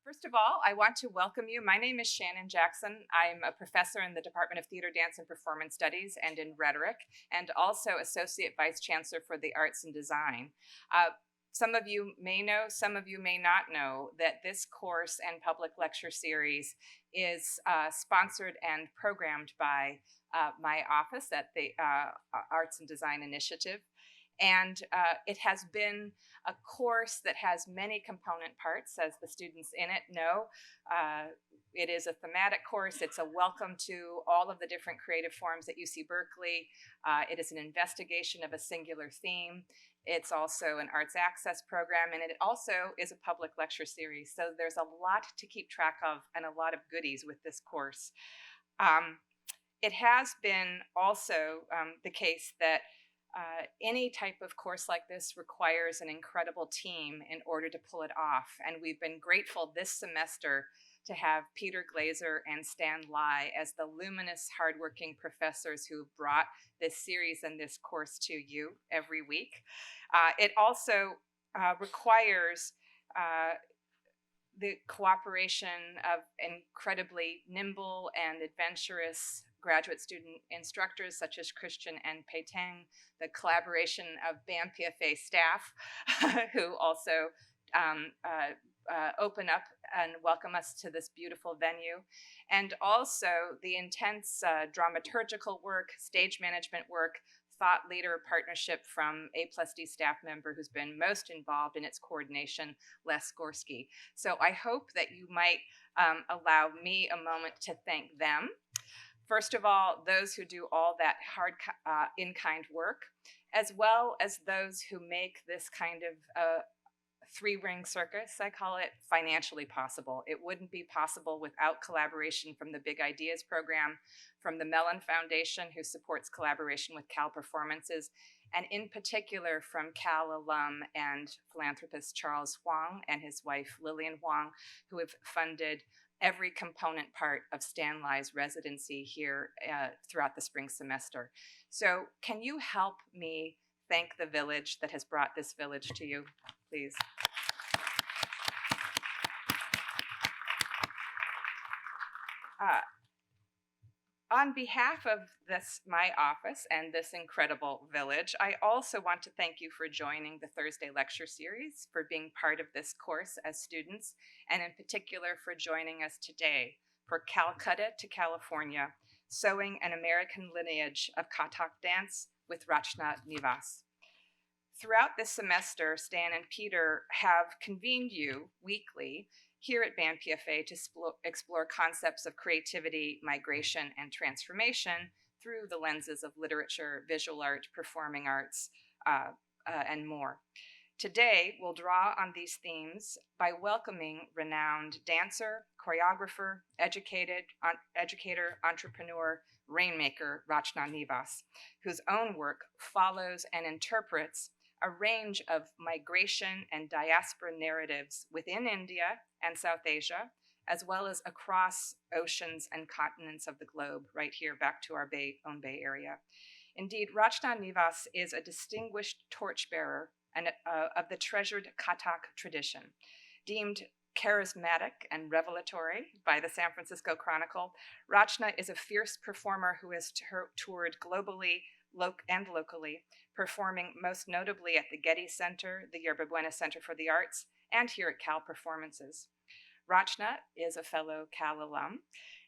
First of all, I want to welcome you. My name is Shannon Jackson. I'm a professor in the Department of Theater, Dance, and Performance Studies and in Rhetoric, and also Associate Vice Chancellor for the Arts and Design. Some of you may know, some of you may not know that this course and public lecture series is sponsored and programmed by my office at the Arts and Design Initiative. And it has been a course that has many component parts, as the students in it know. It is a thematic course. It's a welcome to all of the different creative forms at UC Berkeley. It is an investigation of a singular theme. It's also an arts access program, and it also is a public lecture series. So there's a lot to keep track of and a lot of goodies with this course. It has been also the case that any type of course like this requires an incredible team in order to pull it off. And we've been grateful this semester to have Peter Glazer and Stan Lai as the luminous, hardworking professors who have brought this series and this course to you every week. It also requires the cooperation of incredibly nimble and adventurous graduate student instructors such as Christian and Pei Tang, the collaboration of BAM-PFA staff who also open up and welcome us to this beautiful venue, and also the intense dramaturgical work, stage management work, thought leader partnership from A+D staff member who's been most involved in its coordination, Les Gorski. So I hope that you might allow me a moment to thank them. First of all, those who do all that hard in-kind work, as well as those who make this kind of three-ring circus, I call it, financially possible. It wouldn't be possible without collaboration from the Big Ideas program, from the Mellon Foundation, who supports collaboration with Cal Performances, and in particular from Cal alum and philanthropist Charles Huang and his wife Lillian Huang, who have funded every component part of Stan Lai's residency here throughout the spring semester. So can you help me thank the village that has brought this village to you, please? On behalf of my office and this incredible village, I also want to thank you for joining the Thursday lecture series, for being part of this course as students, and in particular for joining us today for Calcutta to California, Sowing an American Lineage of Kathak Dance with Rachna Nivas. Throughout this semester, Stan and Peter have convened you weekly here at BAM-PFA to explore concepts of creativity, migration, and transformation through the lenses of literature, visual art, performing arts, and more. Today, we'll draw on these themes by welcoming renowned dancer, choreographer, educator, entrepreneur, rainmaker, Rachna Nivas, whose own work follows and interprets a range of migration and diaspora narratives within India and South Asia, as well as across oceans and continents of the globe, right here back to our own Bay Area. Indeed, Rachna Nivas is a distinguished torchbearer of the treasured Kathak tradition. Deemed charismatic and revelatory by the San Francisco Chronicle, Rachna is a fierce performer who has toured globally and locally, performing most notably at the Getty Center, the Yerba Buena Center for the Arts, and here at Cal Performances. Rachna is a fellow Cal alum.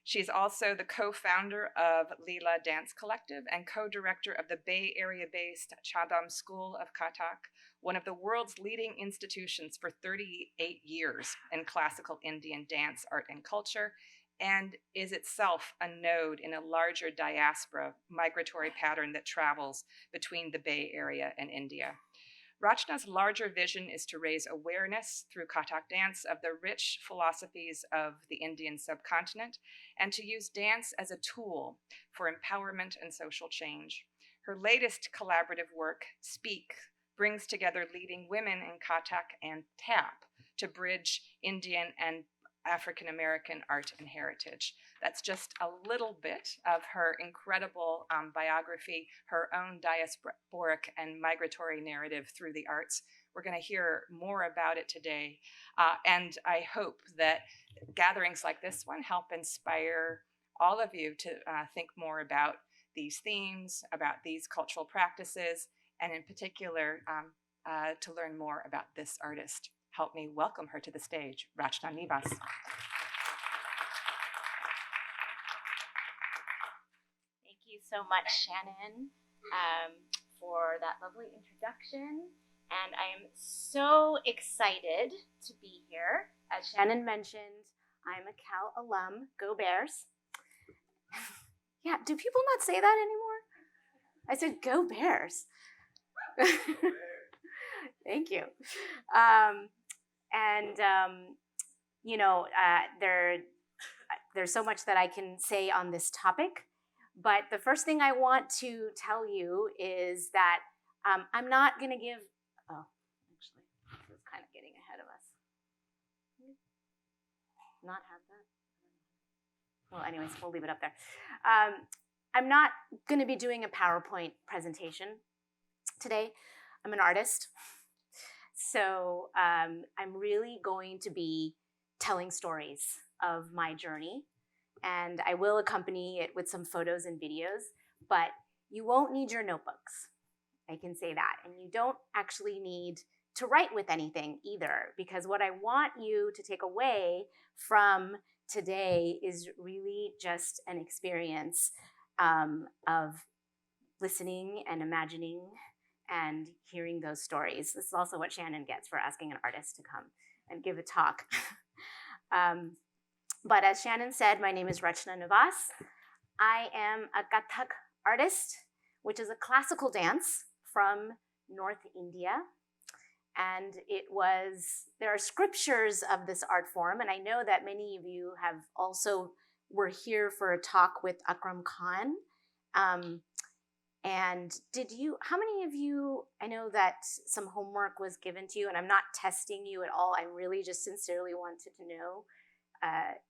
She's also the co-founder of Leela Dance Collective and co-director of the Bay Area-based Chhandam School of Kathak, one of the world's leading institutions for 38 years in classical Indian dance, art, and culture, and is itself a node in a larger diaspora migratory pattern that travels between the Bay Area and India. Rachna's larger vision is to raise awareness through Kathak dance of the rich philosophies of the Indian subcontinent and to use dance as a tool for empowerment and social change. Her latest collaborative work, Speak, brings together leading women in Kathak and Tap to bridge Indian and African American art and heritage. That's just a little bit of her incredible biography, her own diasporic and migratory narrative through the arts. We're going to hear more about it today. And I hope that gatherings like this one help inspire all of you to think more about these themes, about these cultural practices, and in particular, to learn more about this artist. Help me welcome her to the stage, Rachna Nivas. Thank you so much, Shannon, for that lovely introduction. And I am so excited to be here. As Shannon mentioned, I'm a Cal alum. Go Bears. Yeah, do people not say that anymore? I said, go Bears. Thank you. You know, there's so much that I can say on this topic, but the first thing I want to tell you is that I'm not going to give, actually, this is kind of getting ahead of us. Not have that? Well, anyways, we'll leave it up there. I'm not going to be doing a PowerPoint presentation today. I'm an artist. So I'm really going to be telling stories of my journey, and I will accompany it with some photos and videos, but you won't need your notebooks. I can say that. And you don't actually need to write with anything either, because what I want you to take away from today is really just an experience of listening and imagining and hearing those stories. This is also what Shannon gets for asking an artist to come and give a talk. But as Shannon said, my name is Rachna Nivas. I am a Kathak artist, which is a classical dance from North India. And there are scriptures of this art form, and I know that many of you have also were here for a talk with Akram Khan. And how many of you, I know that some homework was given to you, and I'm not testing you at all, I really just sincerely wanted to know,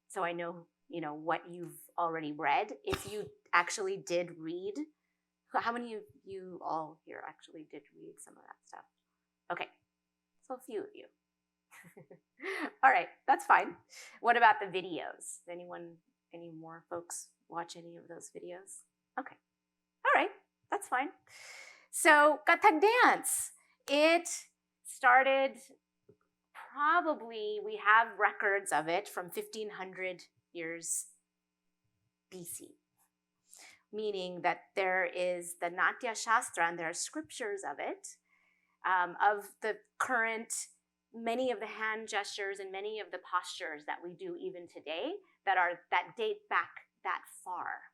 so I know, what you've already read. If you actually did read, how many of you all here actually did read some of that stuff? Okay, so a few of you. All right, that's fine. What about the videos? Any more folks watch any of those videos? Okay, all right. That's fine. So Kathak dance, it started we have records of it from 1500 years BC, meaning that there is the Natya Shastra and there are scriptures of it, of the current, many of the hand gestures and many of the postures that we do even today that date back that far.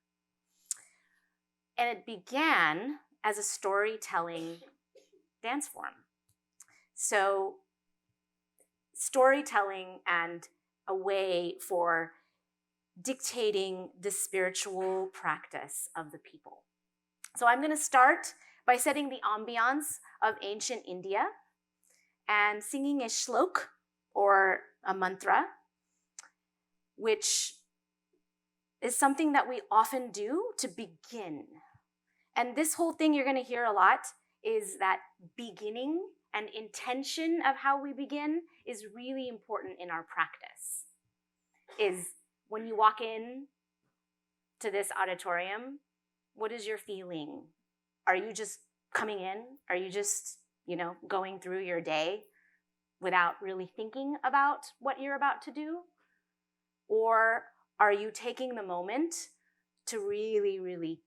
And it began as a storytelling dance form. So storytelling and a way for dictating the spiritual practice of the people. So I'm going to start by setting the ambiance of ancient India and singing a shlok, or a mantra, which is something that we often do to begin. And this whole thing you're going to hear a lot is that beginning and intention of how we begin is really important in our practice. Is when you walk in to this auditorium, what is your feeling? Are you just coming in? Are you just, going through your day without really thinking about what you're about to do? Or are you taking the moment to really, really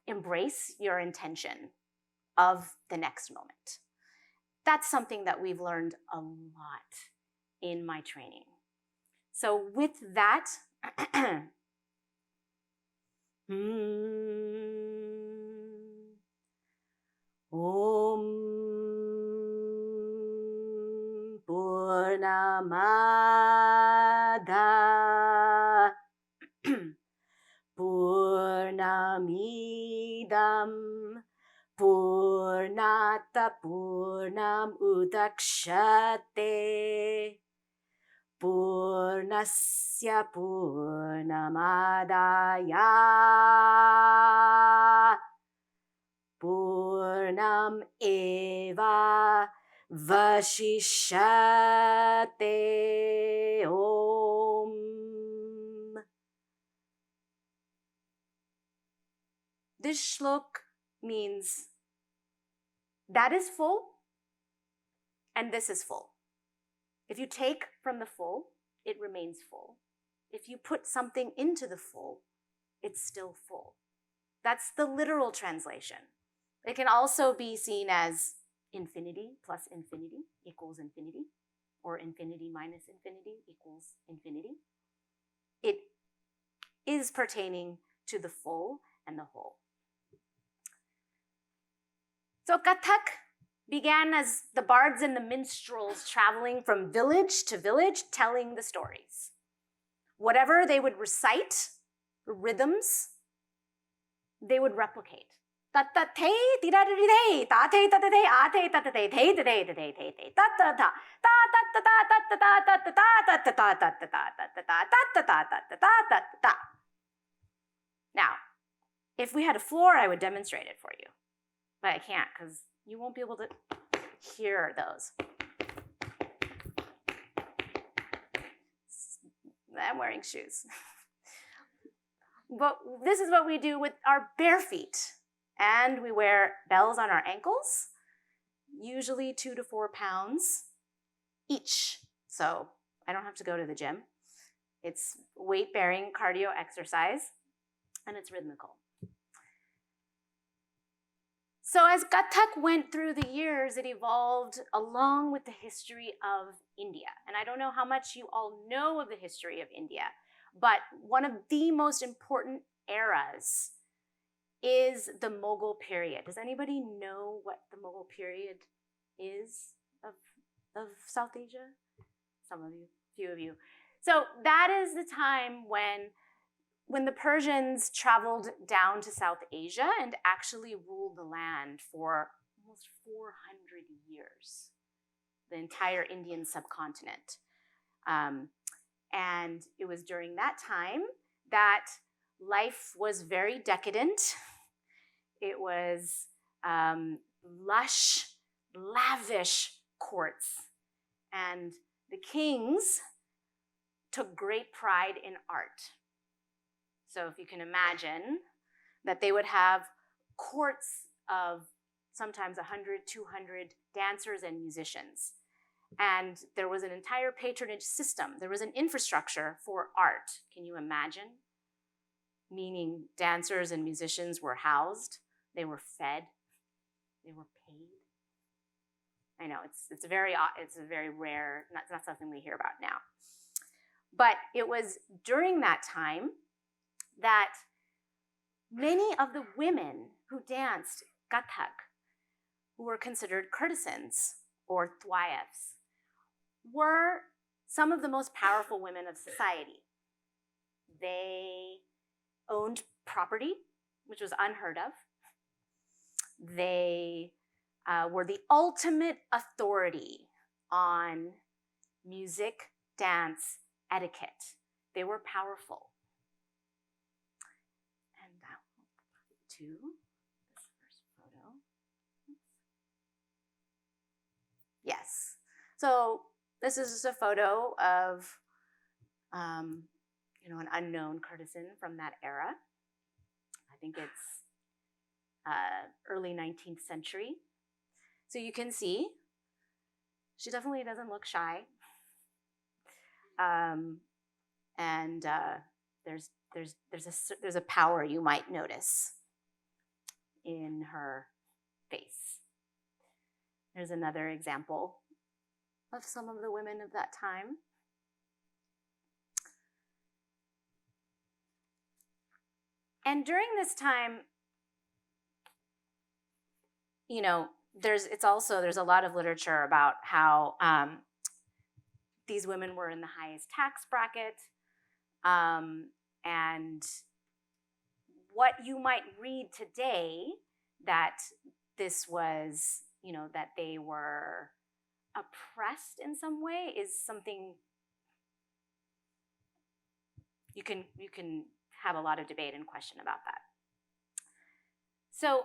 embrace your intention of the next moment? That's something that we've learned a lot in my training. So with that, Om Purnamada Purnamidam Purnata Purnam Udakshate Purnasya Purnamadaya Purnam Eva Vashishyate Om. This shlok means that is full and this is full. If you take from the full, it remains full. If you put something into the full, it's still full. That's the literal translation. It can also be seen as infinity plus infinity equals infinity, or infinity minus infinity equals infinity. It is pertaining to the full and the whole. So Kathak began as the bards and the minstrels traveling from village to village telling the stories. Whatever they would recite, the rhythms, they would replicate. Now, if we had a floor, I would demonstrate it for you. But I can't because you won't be able to hear those. I'm wearing shoes. But this is what we do with our bare feet. And we wear bells on our ankles, usually 2 to 4 pounds each. So I don't have to go to the gym. It's weight-bearing cardio exercise, and it's rhythmical. So as Kathak went through the years, it evolved along with the history of India. And I don't know how much you all know of the history of India, but one of the most important eras is the Mogul period. Does anybody know what the Mogul period is of South Asia? Some of you, few of you. So that is the time when the Persians traveled down to South Asia and actually ruled the land for almost 400 years, the entire Indian subcontinent. And it was during that time that life was very decadent. It was lush, lavish courts. And the kings took great pride in art. So if you can imagine that they would have courts of sometimes 100, 200 dancers and musicians. And there was an entire patronage system. There was an infrastructure for art. Can you imagine? Meaning dancers and musicians were housed, they were fed, they were paid. I know, it's a very rare, not something we hear about now. But it was during that time that many of the women who danced Kathak, who were considered courtesans or thwayafs, were some of the most powerful women of society. They owned property, which was unheard of. They were the ultimate authority on music, dance, etiquette. They were powerful. And that to this first photo. Yes. So this is just a photo of an unknown courtesan from that era. I think it's early 19th century. So you can see she definitely doesn't look shy. There's a power you might notice in her face. There's another example of some of the women of that time. And during this time, there's a lot of literature about how these women were in the highest tax bracket, and what you might read today that this was, that they were oppressed in some way is something you can have a lot of debate and question about that. So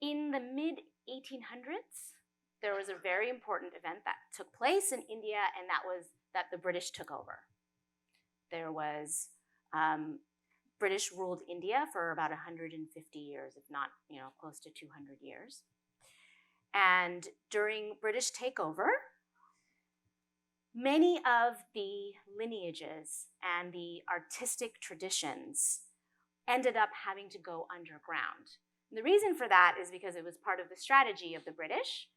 in the mid 1800s, there was a very important event that took place in India, and that was that the British took over. There was British ruled India for about 150 years, if not, close to 200 years. And during British takeover, many of the lineages and the artistic traditions ended up having to go underground. And the reason for that is because it was part of the strategy of the British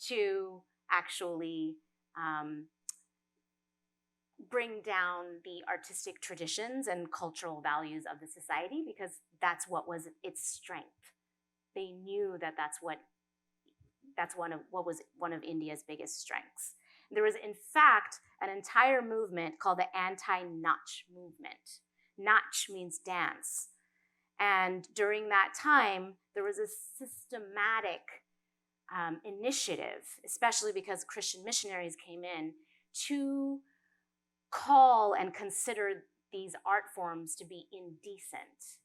to actually bring down the artistic traditions and cultural values of the society, because that's what was its strength. They knew that that's one of India's biggest strengths. There was, in fact, an entire movement called the anti-Nach movement. Nach means dance. And during that time, there was a systematic initiative, especially because Christian missionaries came in, to call and consider these art forms to be indecent,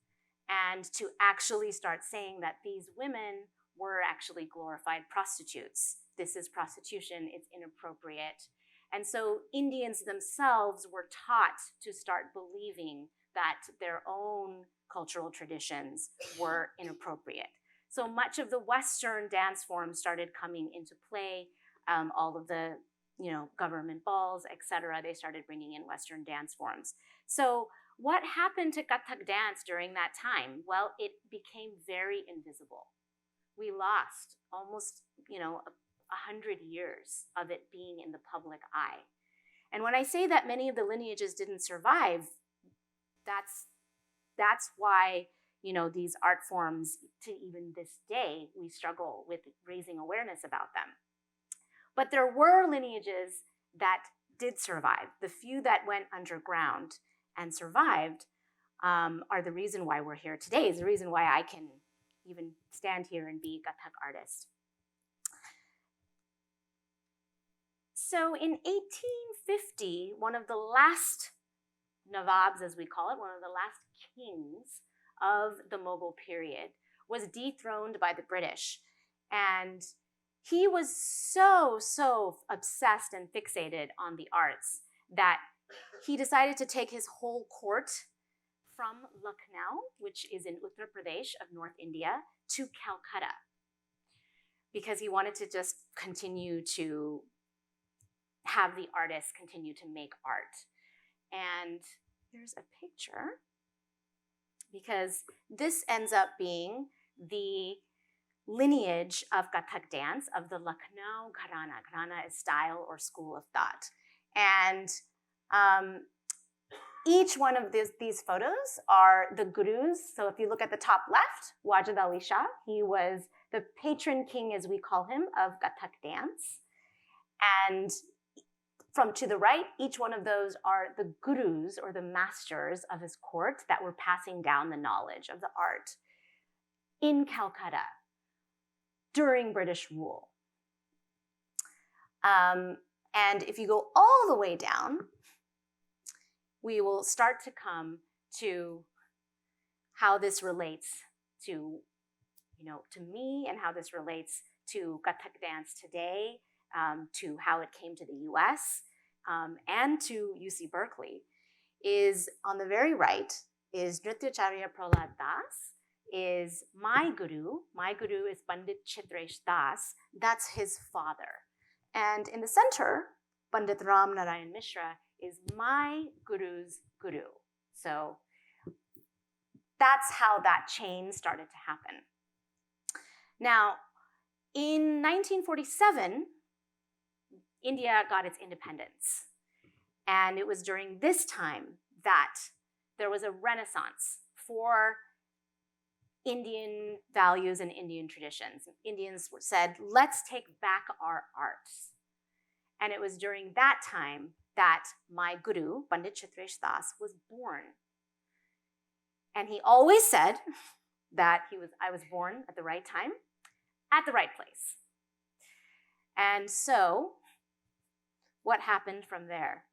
and to actually start saying that these women were actually glorified prostitutes. This is prostitution, it's inappropriate. And so Indians themselves were taught to start believing that their own cultural traditions were inappropriate. So much of the Western dance forms started coming into play. All of the government balls, etc. They started bringing in Western dance forms. So what happened to Kathak dance during that time? Well, it became very invisible. We lost almost, 100 years of it being in the public eye. And when I say that many of the lineages didn't survive, that's why, these art forms, to even this day, we struggle with raising awareness about them. But there were lineages that did survive. The few that went underground and survived are the reason why we're here today, is the reason why I can even stand here and be a Kathak artist. So in 1850, one of the last Nawabs, as we call it, one of the last kings of the Mogul period, was dethroned by the British. And he was so obsessed and fixated on the arts that he decided to take his whole court from Lucknow, which is in Uttar Pradesh of North India, to Calcutta, because he wanted to just continue to have the artists continue to make art. And here's a picture, because this ends up being the lineage of Kathak dance of the Lucknow Gharana. Gharana is style or school of thought. And each one of these photos are the gurus. So if you look at the top left, Wajid Ali Shah, he was the patron king, as we call him, of Kathak dance. And from to the right, each one of those are the gurus or the masters of his court that were passing down the knowledge of the art in Calcutta during British rule. And if you go all the way down, we will start to come to how this relates to, to me, and how this relates to Kathak dance today, to how it came to the US, and to UC Berkeley. Is on the very right is Nrityacharya Prahlad Das, is my guru. My guru is Pandit Chitresh Das. That's his father. And in the center, Pandit Ram Narayan Mishra is my guru's guru. So that's how that chain started to happen. Now, in 1947, India got its independence. And it was during this time that there was a renaissance for Indian values and Indian traditions. Indians said, let's take back our arts. And it was during that time that my guru, Pandit Chitresh Das, was born. And he always said that I was born at the right time, at the right place. And so, what happened from there?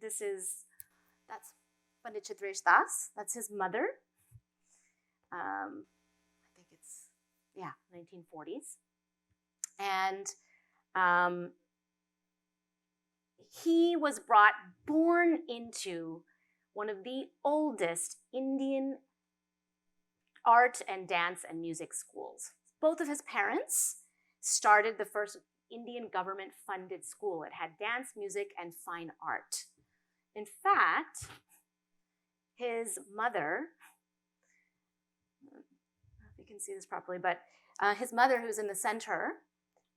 That's Pandit Chitresh Das. That's his mother. I think it's, 1940s. And he was born into one of the oldest Indian art and dance and music schools. Both of his parents started the first Indian government-funded school. It had dance, music, and fine art. In fact, his mother, I don't know if you can see this properly, but his mother, who's in the center,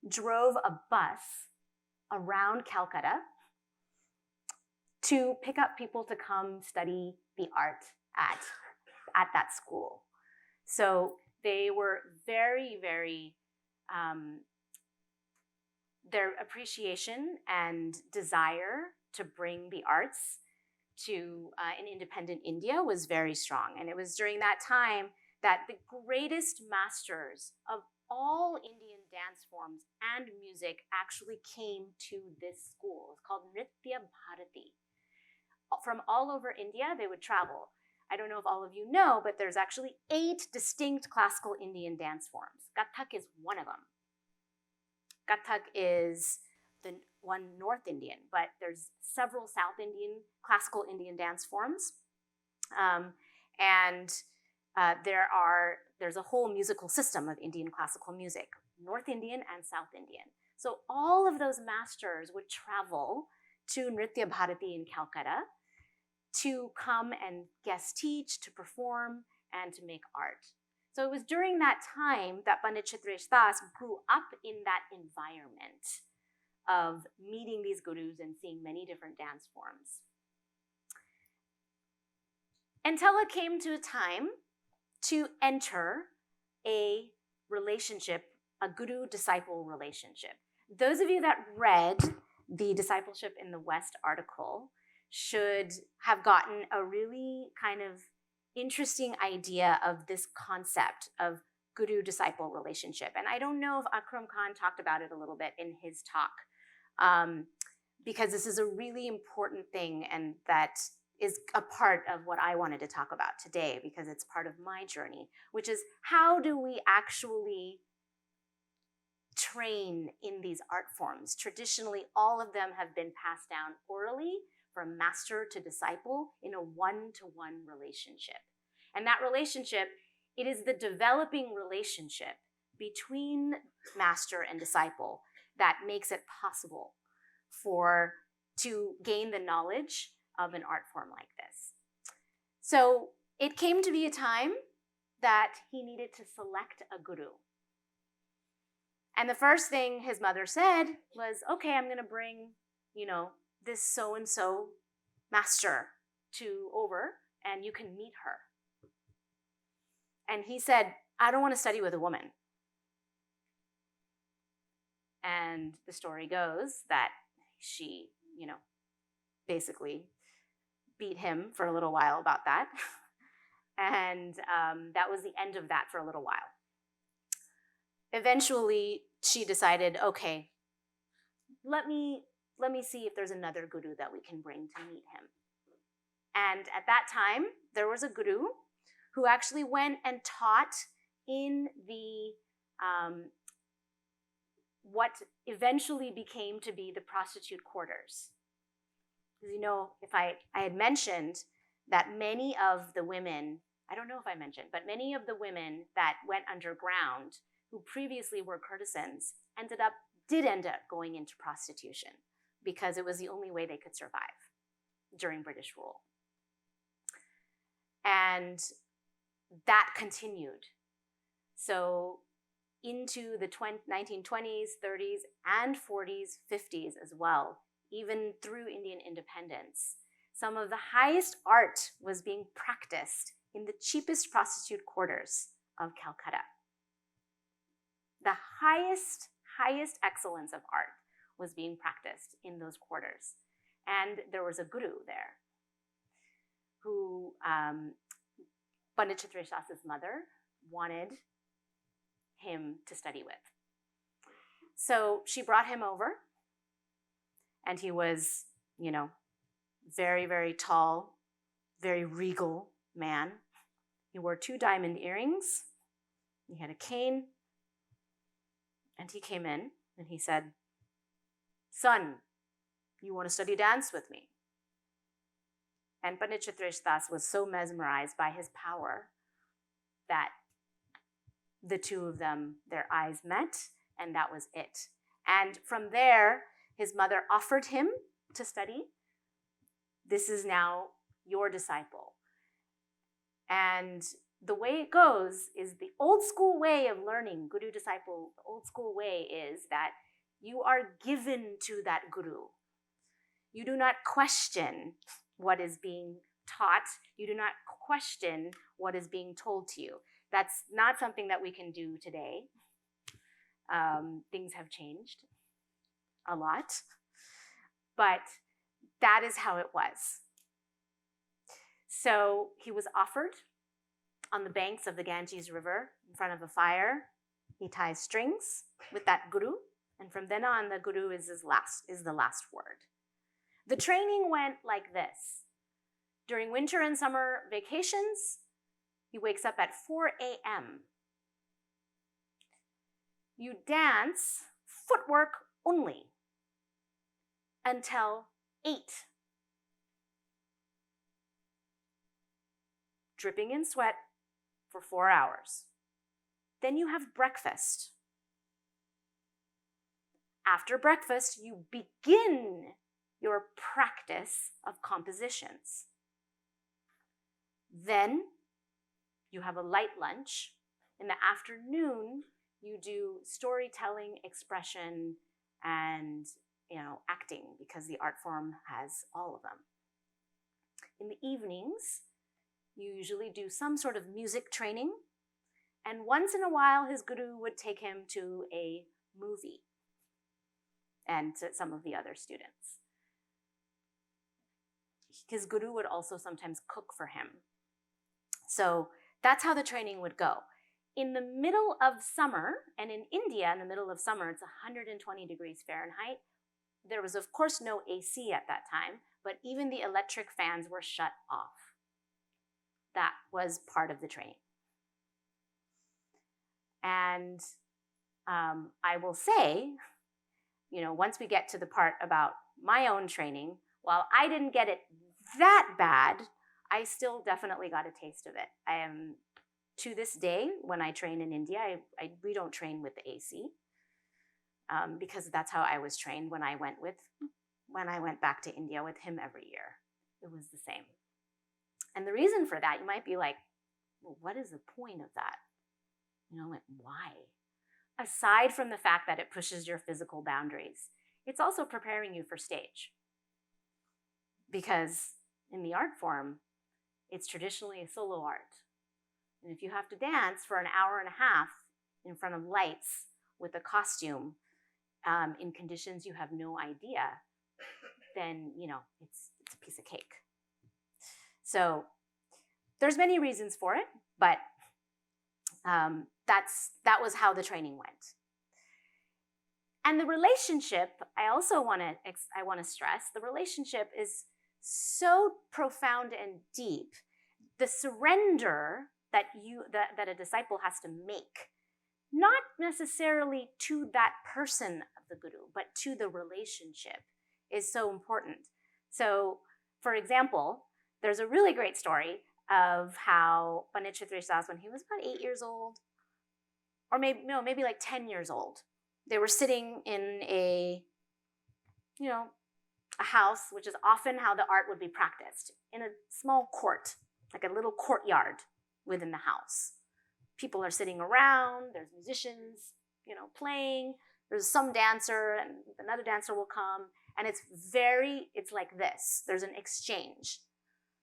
drove a bus around Calcutta to pick up people to come study the art at that school. So they were very, very, their appreciation and desire to bring the arts to an independent India was very strong. And it was during that time that the greatest masters of all Indian dance forms and music actually came to this school. It's called Nritya Bharati. From all over India, they would travel. I don't know if all of you know, but there's actually 8 distinct classical Indian dance forms. Kathak is one of them. Kathak is the one North Indian, but there's several South Indian, classical Indian dance forms. There's a whole musical system of Indian classical music, North Indian and South Indian. So all of those masters would travel to Nritya Bharati in Calcutta to come and guest teach, to perform, and to make art. So it was during that time that Pandit Chitresh Das grew up in that environment of meeting these gurus and seeing many different dance forms. Until it came to a time to enter a relationship, a guru-disciple relationship. Those of you that read the Discipleship in the West article should have gotten a really kind of interesting idea of this concept of guru-disciple relationship. And I don't know if Akram Khan talked about it a little bit in his talk, because this is a really important thing and that is a part of what I wanted to talk about today because it's part of my journey, which is how do we actually train in these art forms? Traditionally, all of them have been passed down orally from master to disciple in a one-to-one relationship. And that relationship, it is the developing relationship between master and disciple that makes it possible to gain the knowledge of an art form like this. So it came to be a time that he needed to select a guru. And the first thing his mother said was, okay, I'm gonna bring, this so-and-so master over and you can meet her. And he said, I don't want to study with a woman. And the story goes that she, basically beat him for a little while about that. And that was the end of that for a little while. Eventually, she decided, okay, let me see if there's another guru that we can bring to meet him. And at that time, there was a guru who actually went and taught in the what eventually became to be the prostitute quarters. Because if I had mentioned that many of the women, I don't know if I mentioned, but many of the women that went underground who previously were courtesans did end up going into prostitution because it was the only way they could survive during British rule. And that continued. So into the 1920s, 30s, and 40s, 50s as well, even through Indian independence, some of the highest art was being practiced in the cheapest prostitute quarters of Calcutta. The highest excellence of art was being practiced in those quarters. And there was a guru there who Pandit Chitresh Das's mother wanted him to study with. So she brought him over, and he was, very, very tall, very regal man. He wore 2 diamond earrings. He had a cane. And he came in and he said, "Son, you want to study dance with me?" And Pandit Chitresh Das was so mesmerized by his power that the two of them, their eyes met, and that was it. And from there, his mother offered him to study. This is now your disciple. And the way it goes is the old school way of learning, guru disciple, the old school way is that you are given to that guru. You do not question what is being taught. You do not question what is being told to you. That's not something that we can do today. Things have changed a lot, but that is how it was. So he was offered on the banks of the Ganges River in front of a fire. He ties strings with that guru, and from then on, the guru is the last word. The training went like this. During winter and summer vacations, he wakes up at 4 a.m. You dance footwork only until 8. Dripping in sweat for 4 hours. Then you have breakfast. After breakfast, you begin your practice of compositions. Then you have a light lunch. In the afternoon, you do storytelling, expression, and acting, because the art form has all of them. In the evenings, you usually do some sort of music training, and once in a while, his guru would take him to a movie, and to some of the other students. His guru would also sometimes cook for him. So that's how the training would go. In the middle of summer, and in India, in the middle of summer, it's 120 degrees Fahrenheit. There was, of course, no AC at that time, but even the electric fans were shut off. That was part of the training. And I will say, once we get to the part about my own training, while I didn't get it that bad, I still definitely got a taste of it. To this day, when I train in India, we don't train with the AC, because that's how I was trained when I went back to India with him every year. It was the same. And the reason for that, you might be like, well, what is the point of that? Why? Aside from the fact that it pushes your physical boundaries, it's also preparing you for stage. Because in the art form, it's traditionally a solo art. And if you have to dance for an hour and a half in front of lights with a costume, in conditions you have no idea, then, it's a piece of cake. So there's many reasons for it, but that was how the training went. And the relationship, I also want to stress, the relationship is so profound and deep. The surrender that a disciple has to make, not necessarily to that person of the guru, but to the relationship, is so important. So, for example, there's a really great story of how Pandit Chitresh Das, when he was about 8 years old, or maybe like 10 years old, they were sitting in a house, which is often how the art would be practiced, in a small court, like a little courtyard within the house. People are sitting around, there's musicians, playing, there's some dancer, and another dancer will come, and it's like this. There's an exchange.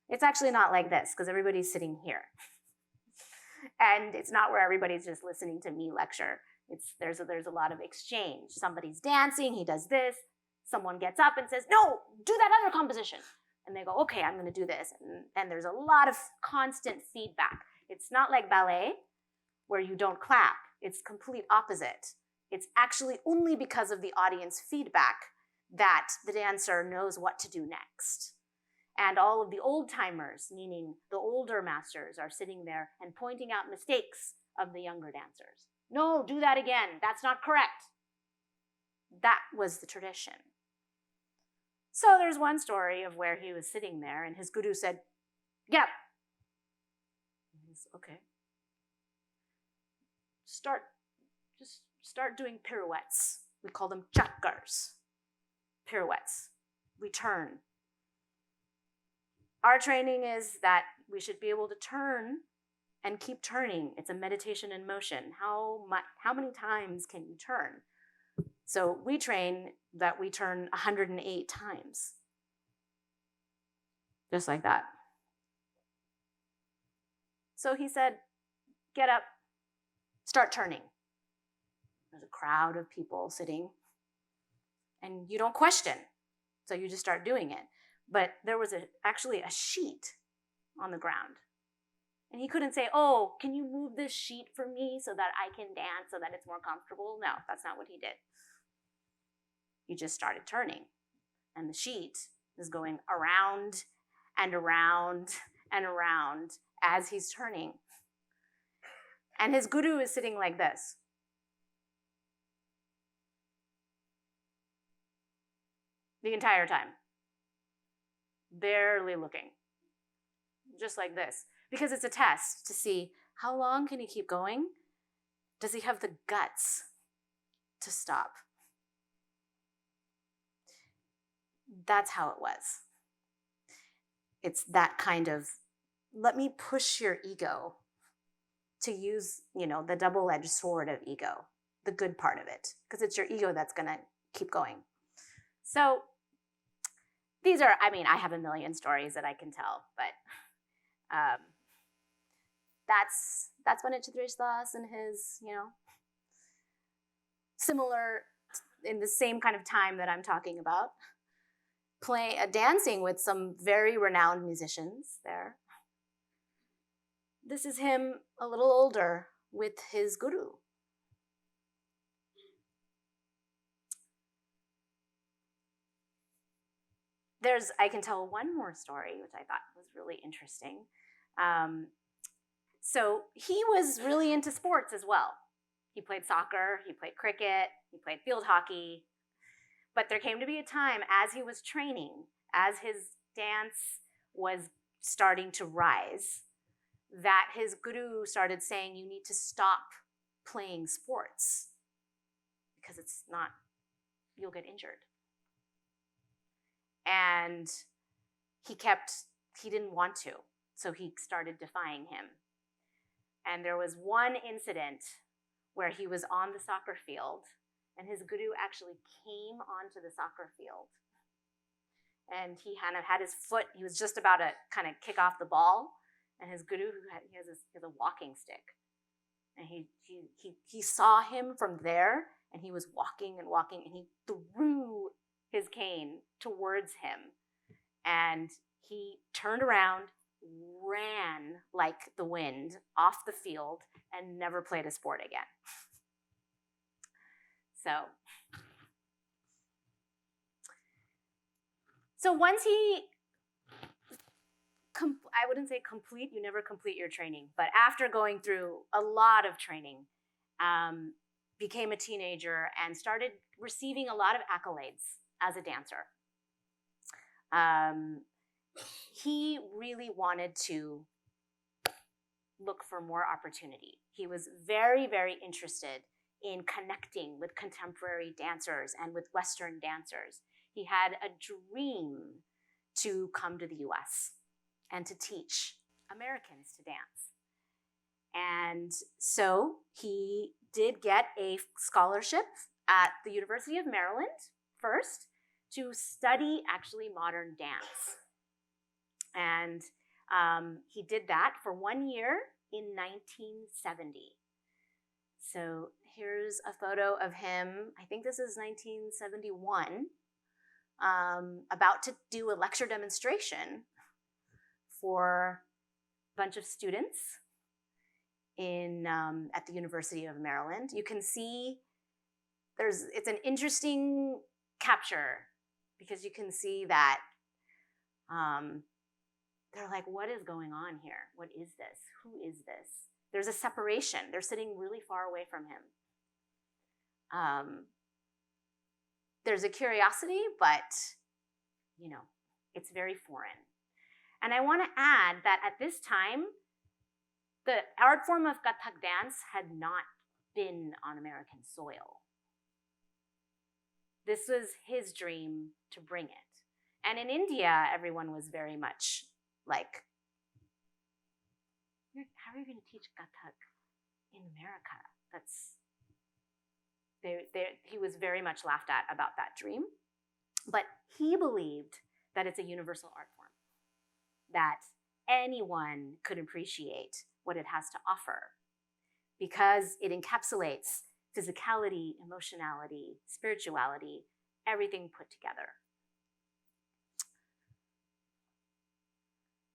It's actually not like this, because everybody's sitting here. And it's not where everybody's just listening to me lecture. There's a lot of exchange. Somebody's dancing, he does this, someone gets up and says, "No, do that other composition." And they go, "Okay, I'm gonna do this." And there's a lot of constant feedback. It's not like ballet, where you don't clap. It's complete opposite. It's actually only because of the audience feedback that the dancer knows what to do next. And all of the old timers, meaning the older masters, are sitting there and pointing out mistakes of the younger dancers. No, do that again. That's not correct. That was the tradition. So there's one story of where he was sitting there and his guru said, "Get up." And he's, okay. Just start doing pirouettes. We call them chakkars. Pirouettes. We turn. Our training is that we should be able to turn and keep turning. It's a meditation in motion. How many times can you turn? So we train that we turn 108 times. Just like that. So he said, "Get up, start turning." There's a crowd of people sitting, and you don't question. So you just start doing it. But there was actually a sheet on the ground. And he couldn't say, "Oh, can you move this sheet for me so that I can dance so that it's more comfortable?" No, that's not what he did. He just started turning. And the sheet is going around and around and around as he's turning. And his guru is sitting like this. The entire time. Barely looking. Just like this. Because it's a test to see how long can he keep going? Does he have the guts to stop? That's how it was. It's that kind of, let me push your ego, to use, the double-edged sword of ego, the good part of it, because it's your ego that's going to keep going. So these are, I have a million stories that I can tell, but that's Pandit Chitresh Das and his, similar, in the same kind of time that I'm talking about, dancing with some very renowned musicians there. This is him a little older with his guru. I can tell one more story, which I thought was really interesting. So he was really into sports as well. He played soccer, he played cricket, he played field hockey. But there came to be a time as he was training, as his dance was starting to rise, that his guru started saying, "You need to stop playing sports because it's not, you'll get injured." And he didn't want to, so he started defying him. And there was one incident where he was on the soccer field, and his guru actually came onto the soccer field. And he kind of had his foot, he was just about to kind of kick off the ball, and his guru, he has a walking stick. And he saw him from there, and he was walking, and he threw his cane towards him. And he turned around, ran like the wind off the field, and never played a sport again. So once I wouldn't say complete, you never complete your training, but after going through a lot of training, became a teenager and started receiving a lot of accolades as a dancer. He really wanted to look for more opportunity. He was very, very interested in connecting with contemporary dancers and with Western dancers. He had a dream to come to the US and to teach Americans to dance. And so he did get a scholarship at the University of Maryland first to study actually modern dance. And he did that for 1 year in 1970. So here's a photo of him, I think this is 1971, about to do a lecture demonstration for a bunch of students at the University of Maryland. You can see it's an interesting capture because you can see that they're like, what is going on here? What is this? Who is this? There's a separation. They're sitting really far away from him. There's a curiosity, but, it's very foreign. And I want to add that at this time, the art form of Kathak dance had not been on American soil. This was his dream to bring it. And in India, everyone was very much like, how are you going to teach Kathak in America? He was very much laughed at about that dream. But he believed that it's a universal art form, that anyone could appreciate what it has to offer because it encapsulates physicality, emotionality, spirituality, everything put together.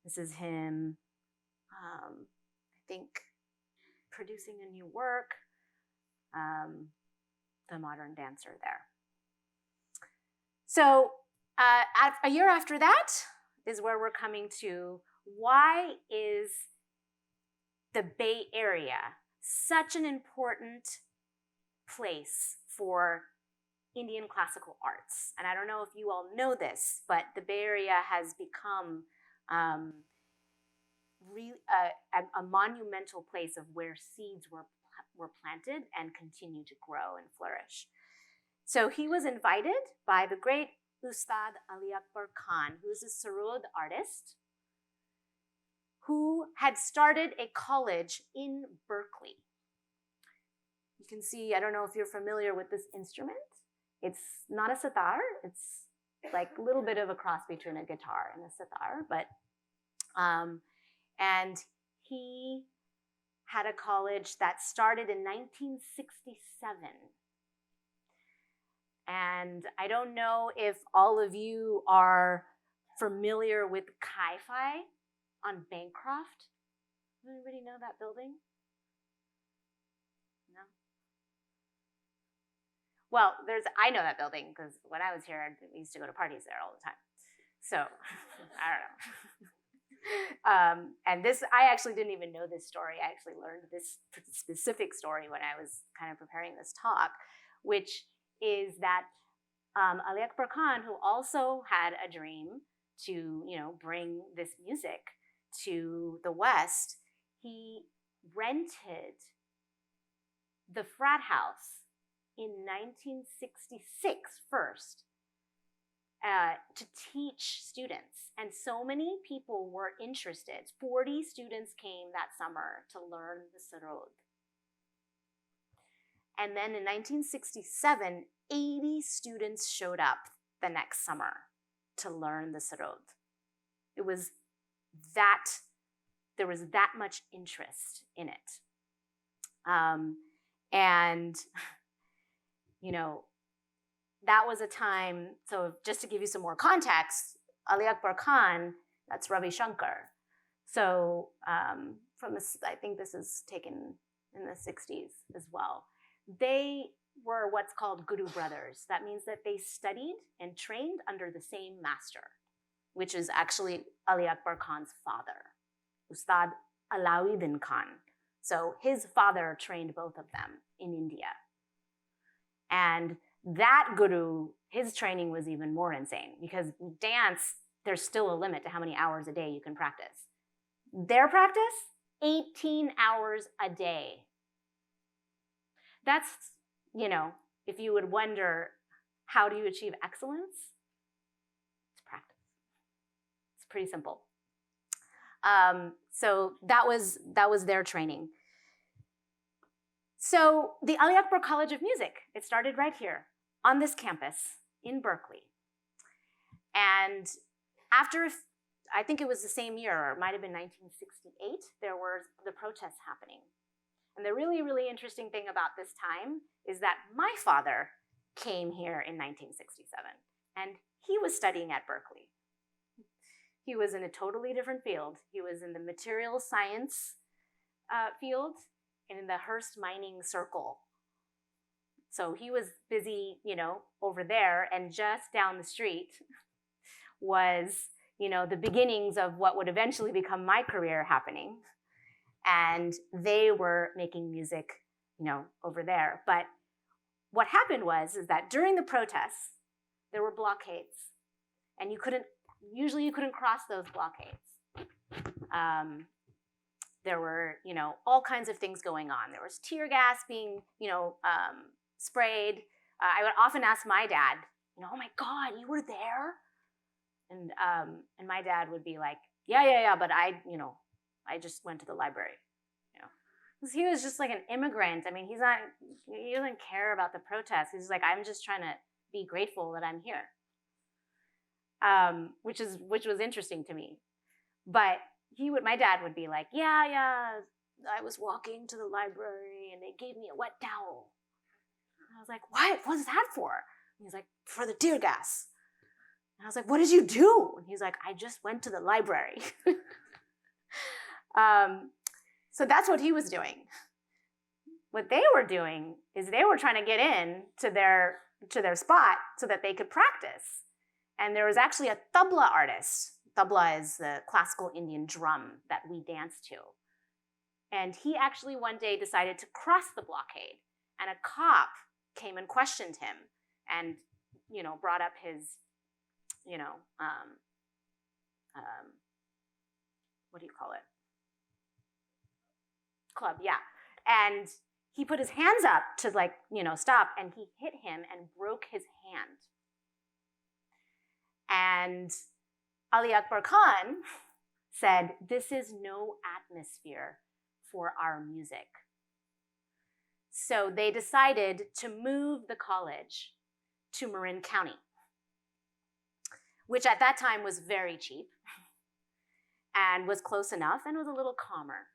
This is him, I think, producing a new work, the modern dancer there. So a year after that is where we're coming to, why is the Bay Area such an important place for Indian classical arts? And I don't know if you all know this, but the Bay Area has become a monumental place of where seeds were planted and continue to grow and flourish. So he was invited by the great Ustad Ali Akbar Khan, who's a Sarod artist, who had started a college in Berkeley. You can see, I don't know if you're familiar with this instrument. It's not a sitar. It's like a little bit of a cross between a guitar and a sitar, but and he had a college that started in 1967. And I don't know if all of you are familiar with Chi-Fi on Bancroft. Does anybody know that building? No? Well, I know that building because when I was here, we used to go to parties there all the time. So, I don't know. And this, I actually didn't even know this story. I actually learned this specific story when I was kind of preparing this talk, which is that Ali Akbar Khan, who also had a dream to, bring this music to the West, he rented the frat house in 1966 first to teach students. And so many people were interested. 40 students came that summer to learn the sarod. And then in 1967, 80 students showed up the next summer to learn the sarod. There was that much interest in it. And, that was a time, so just to give you some more context, Ali Akbar Khan, that's Ravi Shankar. So I think this is taken in the 60s as well. They were what's called Guru brothers. That means that they studied and trained under the same master, which is actually Ali Akbar Khan's father, Ustad Alauddin Khan. So his father trained both of them in India. And that guru, his training was even more insane because dance, there's still a limit to how many hours a day you can practice. Their practice, 18 hours a day. That's, if you would wonder, how do you achieve excellence? It's practice. It's pretty simple. So that was their training. So the Ali Akbar College of Music, it started right here on this campus in Berkeley. And after, I think it was the same year, or it might have been 1968, there were the protests happening. And the really, really interesting thing about this time is that my father came here in 1967, and he was studying at Berkeley. He was in a totally different field. He was in the material science field and in the Hearst mining circle. So he was busy, over there, and just down the street was the beginnings of what would eventually become my career happening. And they were making music, over there. But what happened is that during the protests, there were blockades. And you couldn't cross those blockades. There were, all kinds of things going on. There was tear gas being, sprayed. I would often ask my dad, oh my God, you were there? And my dad would be like, yeah, but I just went to the library, because he was just like an immigrant. I mean, he doesn't care about the protests. He's like, I'm just trying to be grateful that I'm here, which was interesting to me. But my dad would be like, yeah, I was walking to the library and they gave me a wet towel. And I was like, what? What's that for? And he's like, for the tear gas. And I was like, what did you do? And he's like, I just went to the library. So that's what he was doing. What they were doing is they were trying to get in to their spot so that they could practice. And there was actually a tabla artist. Tabla is the classical Indian drum that we dance to. And he actually one day decided to cross the blockade. And a cop came and questioned him and, brought up his, what do you call it? Club, yeah. And he put his hands up to stop, and he hit him and broke his hand. And Ali Akbar Khan said, this is no atmosphere for our music. So they decided to move the college to Marin County, which at that time was very cheap and was close enough and was a little calmer.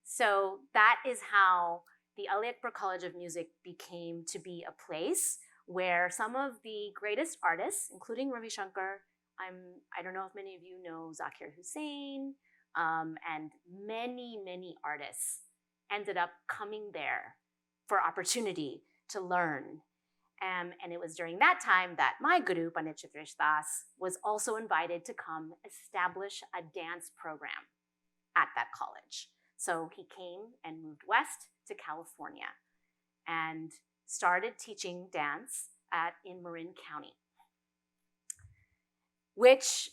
So that is how the Ali Akbar College of Music became to be a place where some of the greatest artists, including Ravi Shankar, I don't know if many of you know Zakir Hussain, and many, many artists ended up coming there for opportunity to learn. And it was during that time that my guru, Pandit Chitresh Das, was also invited to come establish a dance program at that college. So he came and moved west to California and started teaching dance in Marin County, which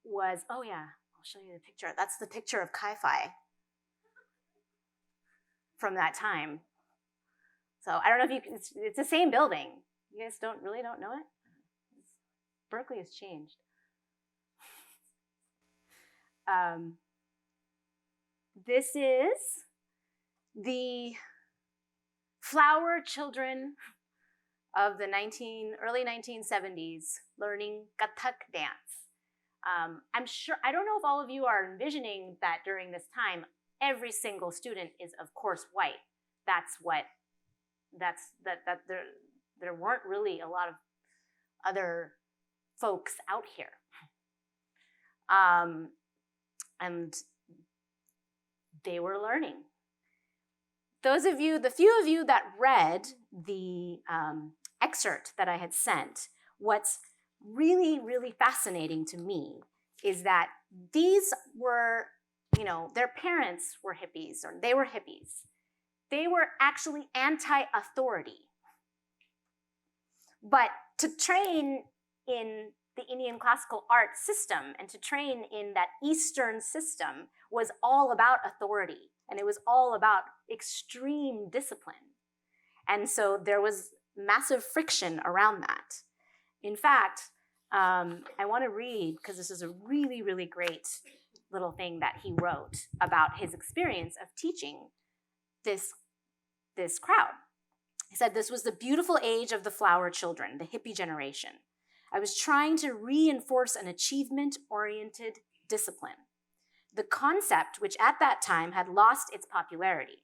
was, oh yeah, I'll show you the picture. That's the picture of Kai-Fi from that time. So I don't know if it's the same building. You guys really don't know it? Berkeley has changed. This is the flower children of the early 1970s learning Kathak dance. I'm sure, I don't know if all of you are envisioning that during this time, every single student is of course white. There weren't really a lot of other folks out here. And they were learning. The few of you that read the excerpt that I had sent, what's really, really fascinating to me is that these were, their parents were hippies, or they were hippies. They were actually anti-authority. But to train in the Indian classical art system and to train in that Eastern system was all about authority, and it was all about extreme discipline. And so there was massive friction around that. In fact, I want to read, because this is a really, really great little thing that he wrote about his experience of teaching this crowd. He said, "This was the beautiful age of the flower children, the hippie generation. I was trying to reinforce an achievement-oriented discipline, the concept which at that time had lost its popularity.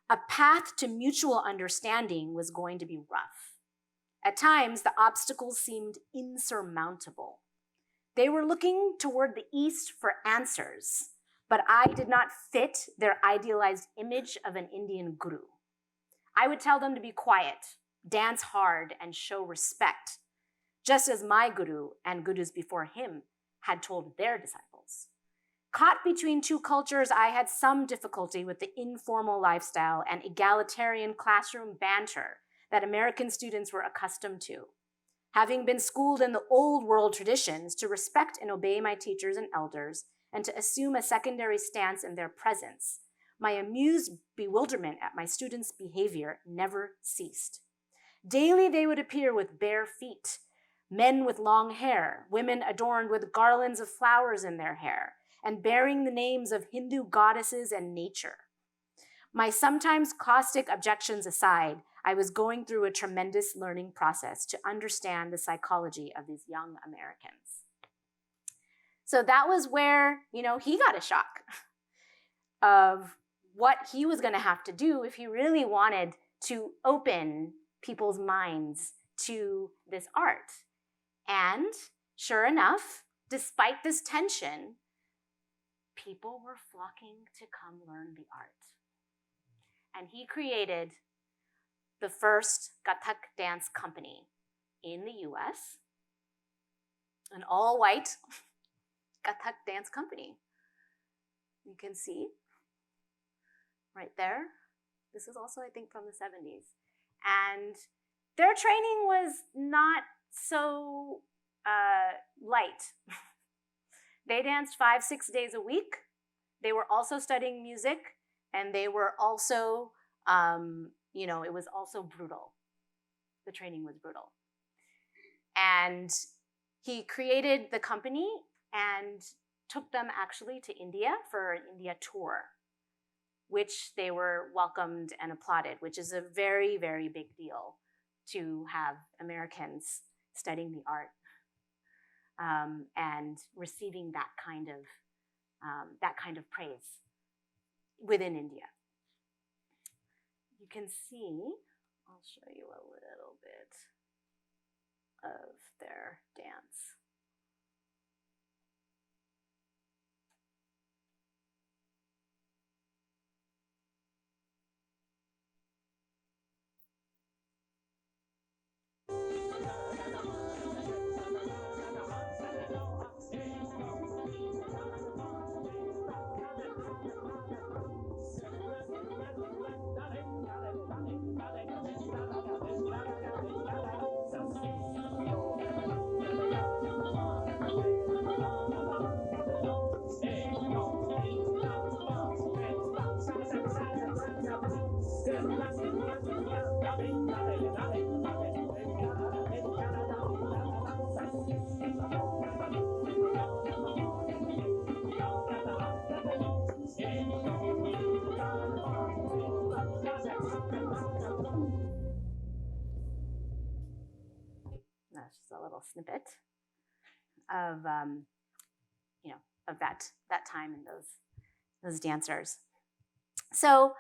A path to mutual understanding was going to be rough. At times, the obstacles seemed insurmountable. They were looking toward the East for answers, but I did not fit their idealized image of an Indian guru. I would tell them to be quiet, dance hard, and show respect, just as my guru and gurus before him had told their disciples. Caught between two cultures, I had some difficulty with the informal lifestyle and egalitarian classroom banter that American students were accustomed to. Having been schooled in the old world traditions to respect and obey my teachers and elders and to assume a secondary stance in their presence, my amused bewilderment at my students' behavior never ceased. Daily they would appear with bare feet, men with long hair, women adorned with garlands of flowers in their hair, and bearing the names of Hindu goddesses and nature. My sometimes caustic objections aside, I was going through a tremendous learning process to understand the psychology of these young Americans. So that was where, he got a shock of what he was going to have to do if he really wanted to open people's minds to this art. And sure enough, despite this tension, people were flocking to come learn the art. And he created the first Kathak Dance Company in the US, an all-white Kathak Dance Company. You can see right there. This is also, I think, from the 70s. And their training was not so light. They danced 5-6 days a week. They were also studying music, and they were also, it was also brutal. The training was brutal. And he created the company and took them actually to India for an India tour, which they were welcomed and applauded, which is a very, very big deal to have Americans studying the art and receiving that kind of praise within India. You can see, I'll show you a little bit of their dance. That's just a little snippet of of that time and those dancers. So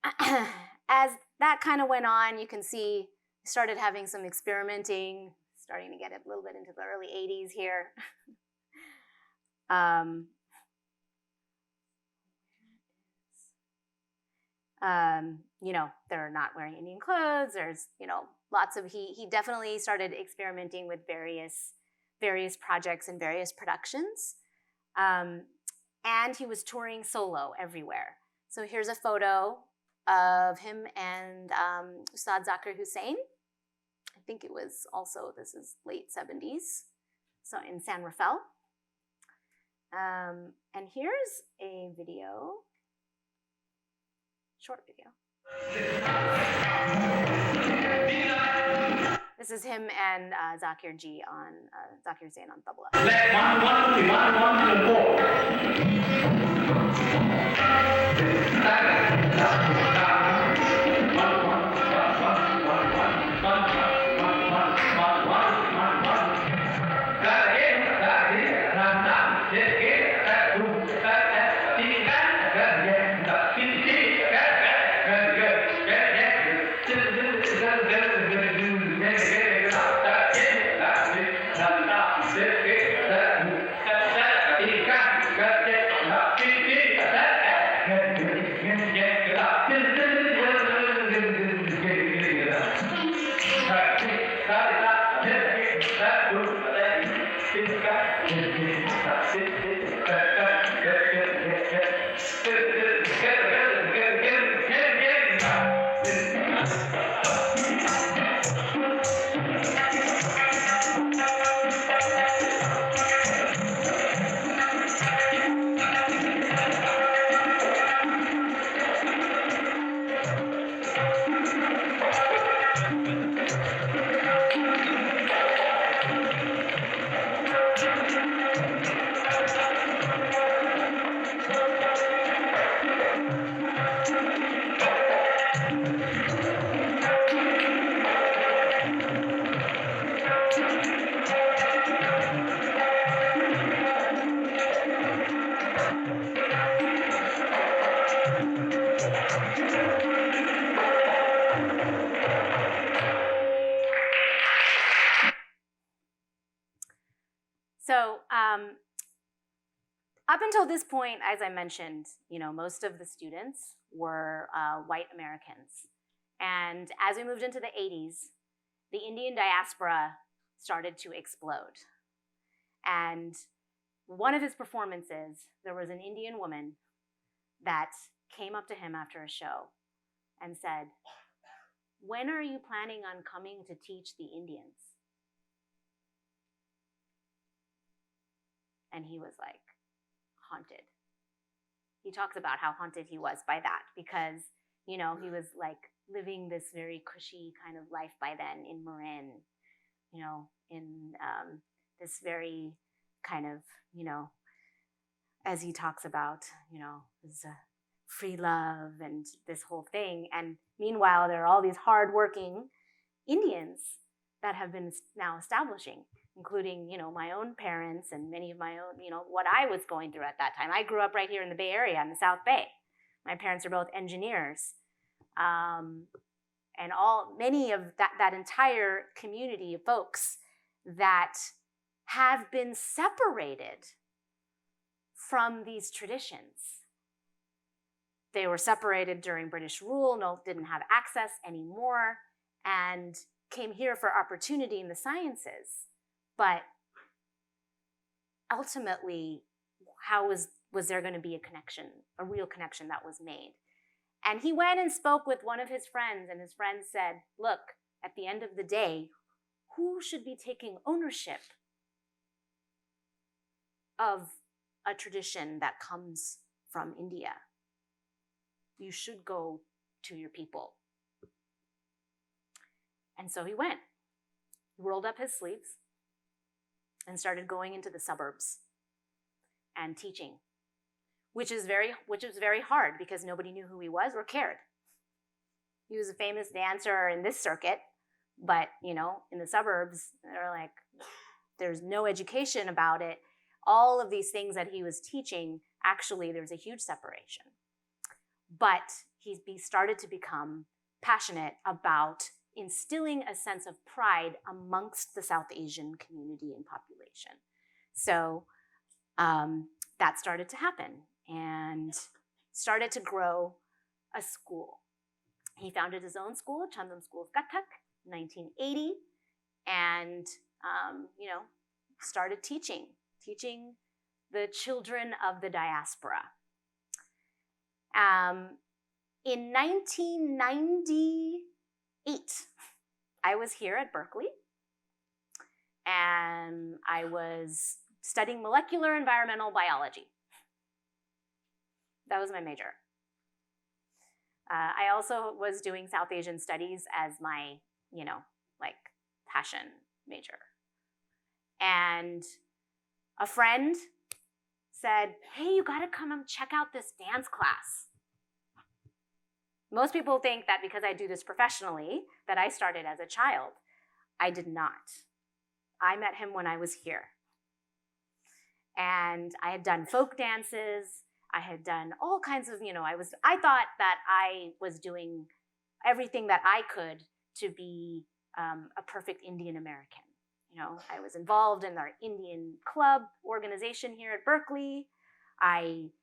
as that kind of went on, you can see we started having some experimenting, starting to get a little bit into the early 80s here. They're not wearing Indian clothes. There's, lots of, he definitely started experimenting with various projects and various productions. And he was touring solo everywhere. So here's a photo of him and Ustad Zakir Hussain. I think it was also, this is late 70s, so in San Rafael. And here's a video, short video. This is him and Zakir Ji on, Zakir Hussain on tabla. 1, 1, 3, 1, 1, 2, 4. So up until this point, as I mentioned, most of the students were white Americans. And as we moved into the 80s, the Indian diaspora started to explode. And one of his performances, there was an Indian woman that came up to him after a show and said, "When are you planning on coming to teach the Indians?" And he was like haunted. He talks about how haunted he was by that because, he was like living this very cushy kind of life by then in Marin, in this very kind of, as he talks about, his free love and this whole thing. And meanwhile, there are all these hardworking Indians that have been now establishing, including, my own parents and many of my own, what I was going through at that time. I grew up right here in the Bay Area in the South Bay. My parents are both engineers. And many of that entire community of folks that have been separated from these traditions. They were separated during British rule, didn't have access anymore, and came here for opportunity in the sciences. But ultimately, how was there going to be a connection, a real connection that was made? And he went and spoke with one of his friends, and his friend said, "Look, at the end of the day, who should be taking ownership of a tradition that comes from India? You should go to your people." And so he went. He rolled up his sleeves and started going into the suburbs and teaching, which was very hard because nobody knew who he was or cared. He was a famous dancer in this circuit, but in the suburbs, they're like, there's no education about it. All of these things that he was teaching, actually, there's a huge separation. But he started to become passionate about instilling a sense of pride amongst the South Asian community and population. So that started to happen and started to grow a school. He founded his own school, Chhandam School of Kathak, in 1980, and started teaching the children of the diaspora. In 1998, I was here at Berkeley, and I was studying molecular environmental biology. That was my major. I also was doing South Asian studies as my, passion major. And a friend said, "Hey, you gotta come and check out this dance class." Most people think that because I do this professionally, that I started as a child. I did not. I met him when I was here. And I had done folk dances. I had done all kinds of, I thought that I was doing everything that I could to be a perfect Indian American. I was involved in our Indian club organization here at Berkeley. I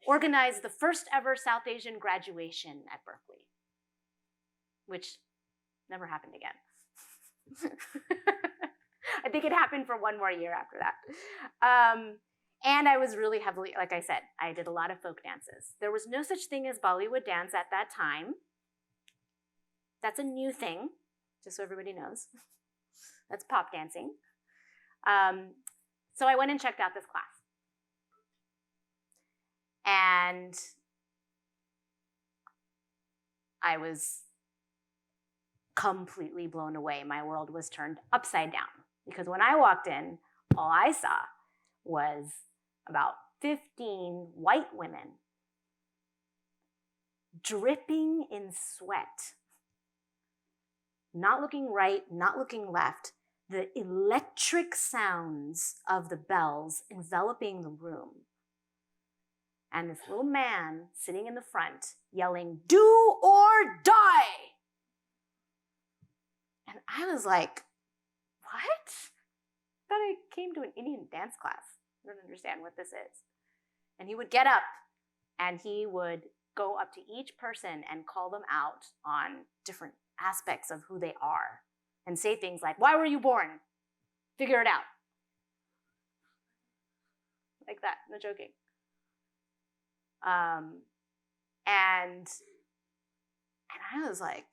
organized the first ever South Asian graduation at Berkeley, which never happened again. I think it happened for one more year after that. And I was really heavily, like I said, I did a lot of folk dances. There was no such thing as Bollywood dance at that time. That's a new thing, just so everybody knows. That's pop dancing. So I went and checked out this class. And I was completely blown away. My world was turned upside down because when I walked in, all I saw was about 15 white women dripping in sweat, not looking right, not looking left, the electric sounds of the bells enveloping the room. And this little man sitting in the front yelling, "Do or die!" I was like, what? I thought I came to an Indian dance class. I don't understand what this is. And he would get up and he would go up to each person and call them out on different aspects of who they are and say things like, why were you born? Figure it out. Like that, no joking. And I was like,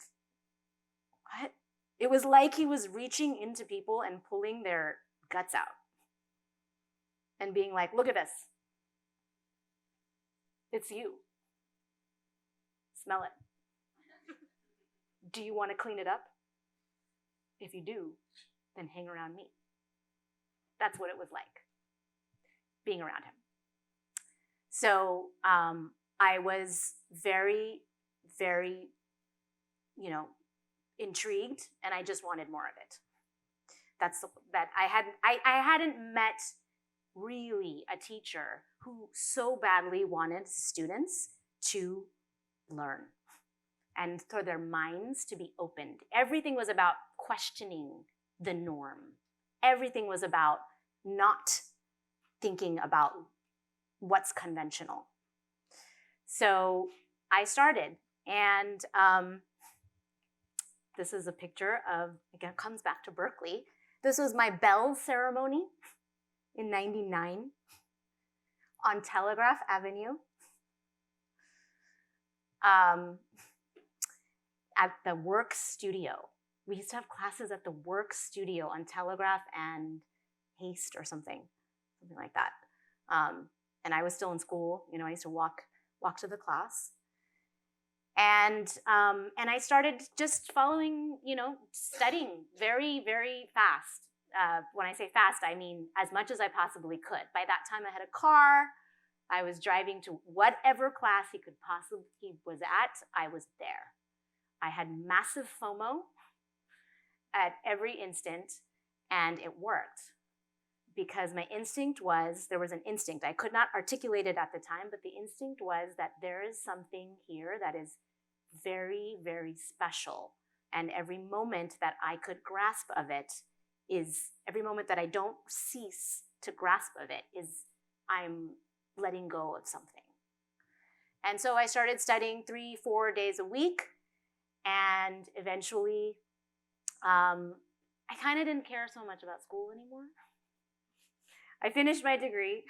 what? It was like he was reaching into people and pulling their guts out and being like, look at this. It's you. Smell it. Do you want to clean it up? If you do, then hang around me. That's what it was like, being around him. So I was very, very, intrigued, and I just wanted more of it. I hadn't met really a teacher who so badly wanted students to learn and for their minds to be opened. Everything was about questioning the norm. Everything was about not thinking about what's conventional. So I started, and this is a picture of, again, comes back to Berkeley. This was my bell ceremony in '99 on Telegraph Avenue. At the work studio. We used to have classes at the work studio on Telegraph and Haste or something like that. And I was still in school. I used to walk to the class. And I started just following, studying very, very fast. When I say fast, I mean as much as I possibly could. By that time, I had a car. I was driving to whatever class he was at. I was there. I had massive FOMO at every instant, and it worked. Because my instinct was, there was an instinct. I could not articulate it at the time, but the instinct was that there is something here that is very, very special. And every moment that I could grasp of it is, every moment that I don't cease to grasp of it is, I'm letting go of something. And so I started studying 3-4 days a week. And eventually, I kind of didn't care so much about school anymore. I finished my degree,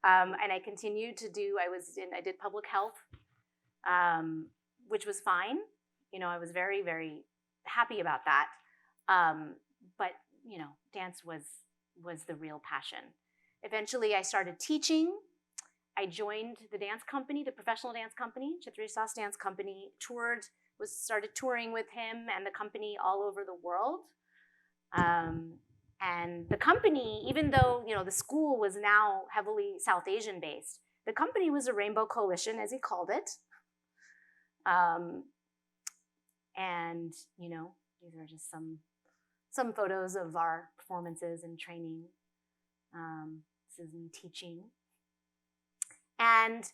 and I continued to do, I did public health, which was fine. I was very, very happy about that. But, dance was the real passion. Eventually, I started teaching. I joined the dance company, the professional dance company, Chitresh Das Dance Company, started touring with him and the company all over the world. And the company, even though, the school was now heavily South Asian based, the company was a rainbow coalition, as he called it. And, these are just some photos of our performances and training. This is me teaching. And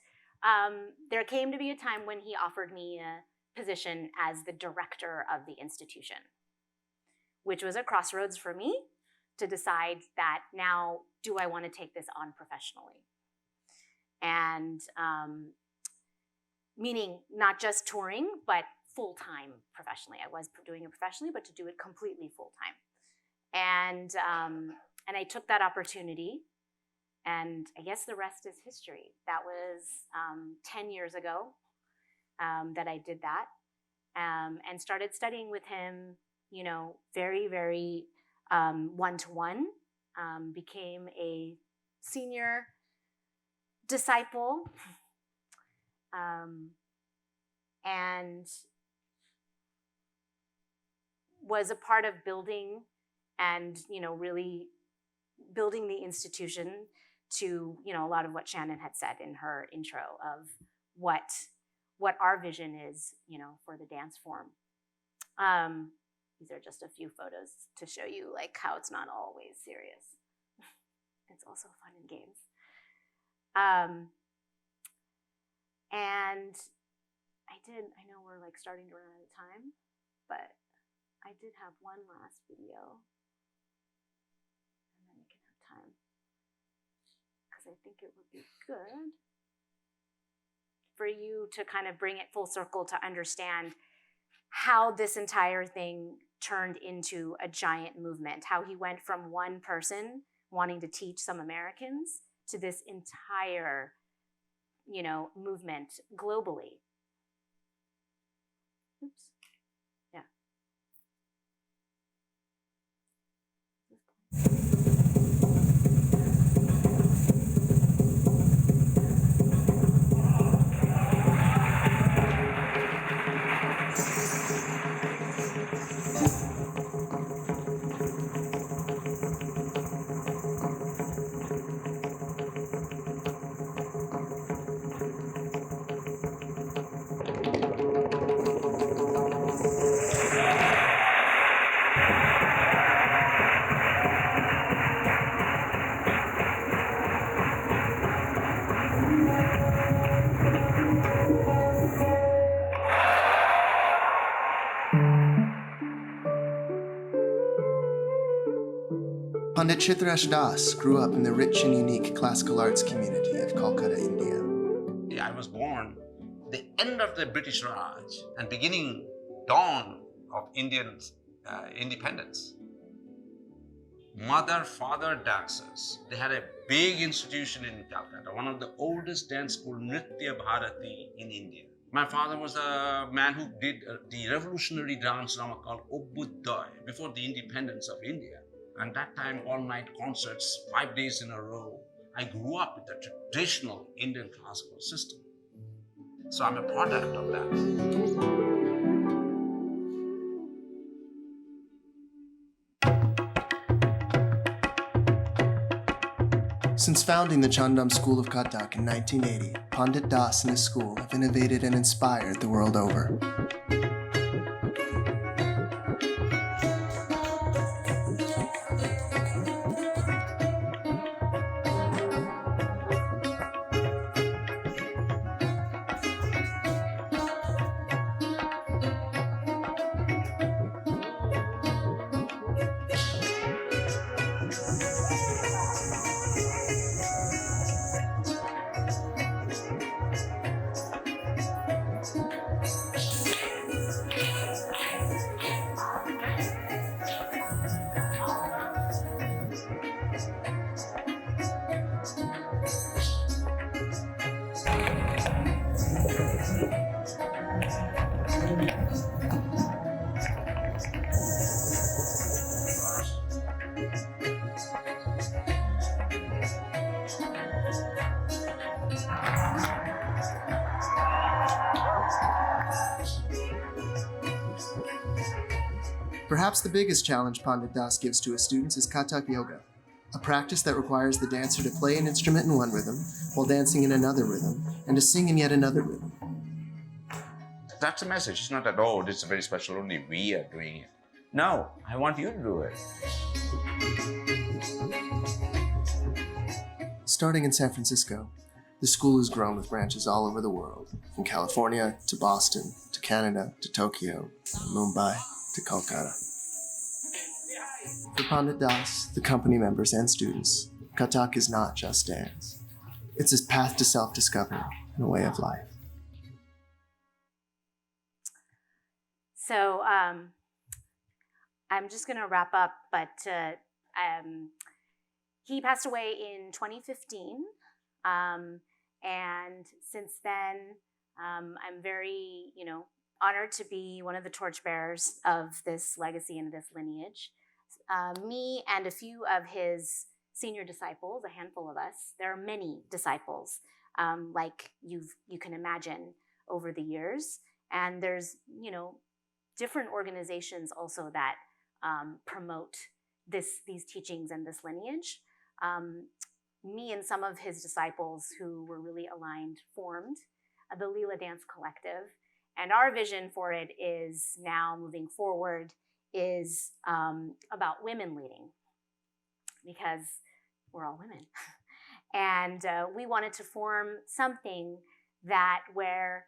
there came to be a time when he offered me a position as the director of the institution, which was a crossroads for me to decide that now, do I want to take this on professionally? And meaning not just touring, but full-time professionally. I was doing it professionally, but to do it completely full-time. And I took that opportunity, and I guess the rest is history. That was 10 years ago that I did that, and started studying with him, very, very one-to-one, became a senior disciple, and was a part of building and, really building the institution to, a lot of what Shannon had said in her intro of what our vision is, for the dance form. These are just a few photos to show you how it's not always serious. It's also fun and games. And I know we're starting to run out of time, but I did have one last video. And then we can have time. Because I think it would be good for you to kind of bring it full circle to understand how this entire thing turned into a giant movement, how he went from one person wanting to teach some Americans to this entire, movement globally. Oops. Yeah. Pandit Chitresh Das grew up in the rich and unique classical arts community of Calcutta, India. I was born the end of the British Raj and beginning dawn of Indian independence. Mother-father dancers. They had a big institution in Calcutta, one of the oldest dance school, Nritya Bharati in India. My father was a man who did the revolutionary dance drama called Obudai before the independence of India. And that time, all-night concerts, 5 days in a row. I grew up with the traditional Indian classical system. So I'm a product of that. Since founding the Chhandam School of Kathak in 1980, Pandit Das and his school have innovated and inspired the world over. Perhaps the biggest challenge Pandit Das gives to his students is Kathak Yoga, a practice that requires the dancer to play an instrument in one rhythm while dancing in another rhythm and to sing in yet another rhythm. That's the message. It's not that, oh, this is very special, only we are doing it. No, I want you to do it. Starting in San Francisco, the school has grown with branches all over the world, from California to Boston to Canada to Tokyo, from Mumbai to Calcutta. For Pandit Das, the company members and students, Kathak is not just dance. It's his path to self-discovery and a way of life. So I'm just going to wrap up, but he passed away in 2015. And since then, I'm very, honored to be one of the torchbearers of this legacy and this lineage. Me and a few of his senior disciples, a handful of us, there are many disciples, like you can imagine over the years. And there's, different organizations also that promote these teachings and this lineage. Me and some of his disciples who were really aligned formed the Leela Dance Collective. And our vision for it is now moving forward is about women leading, because we're all women. And we wanted to form something that where,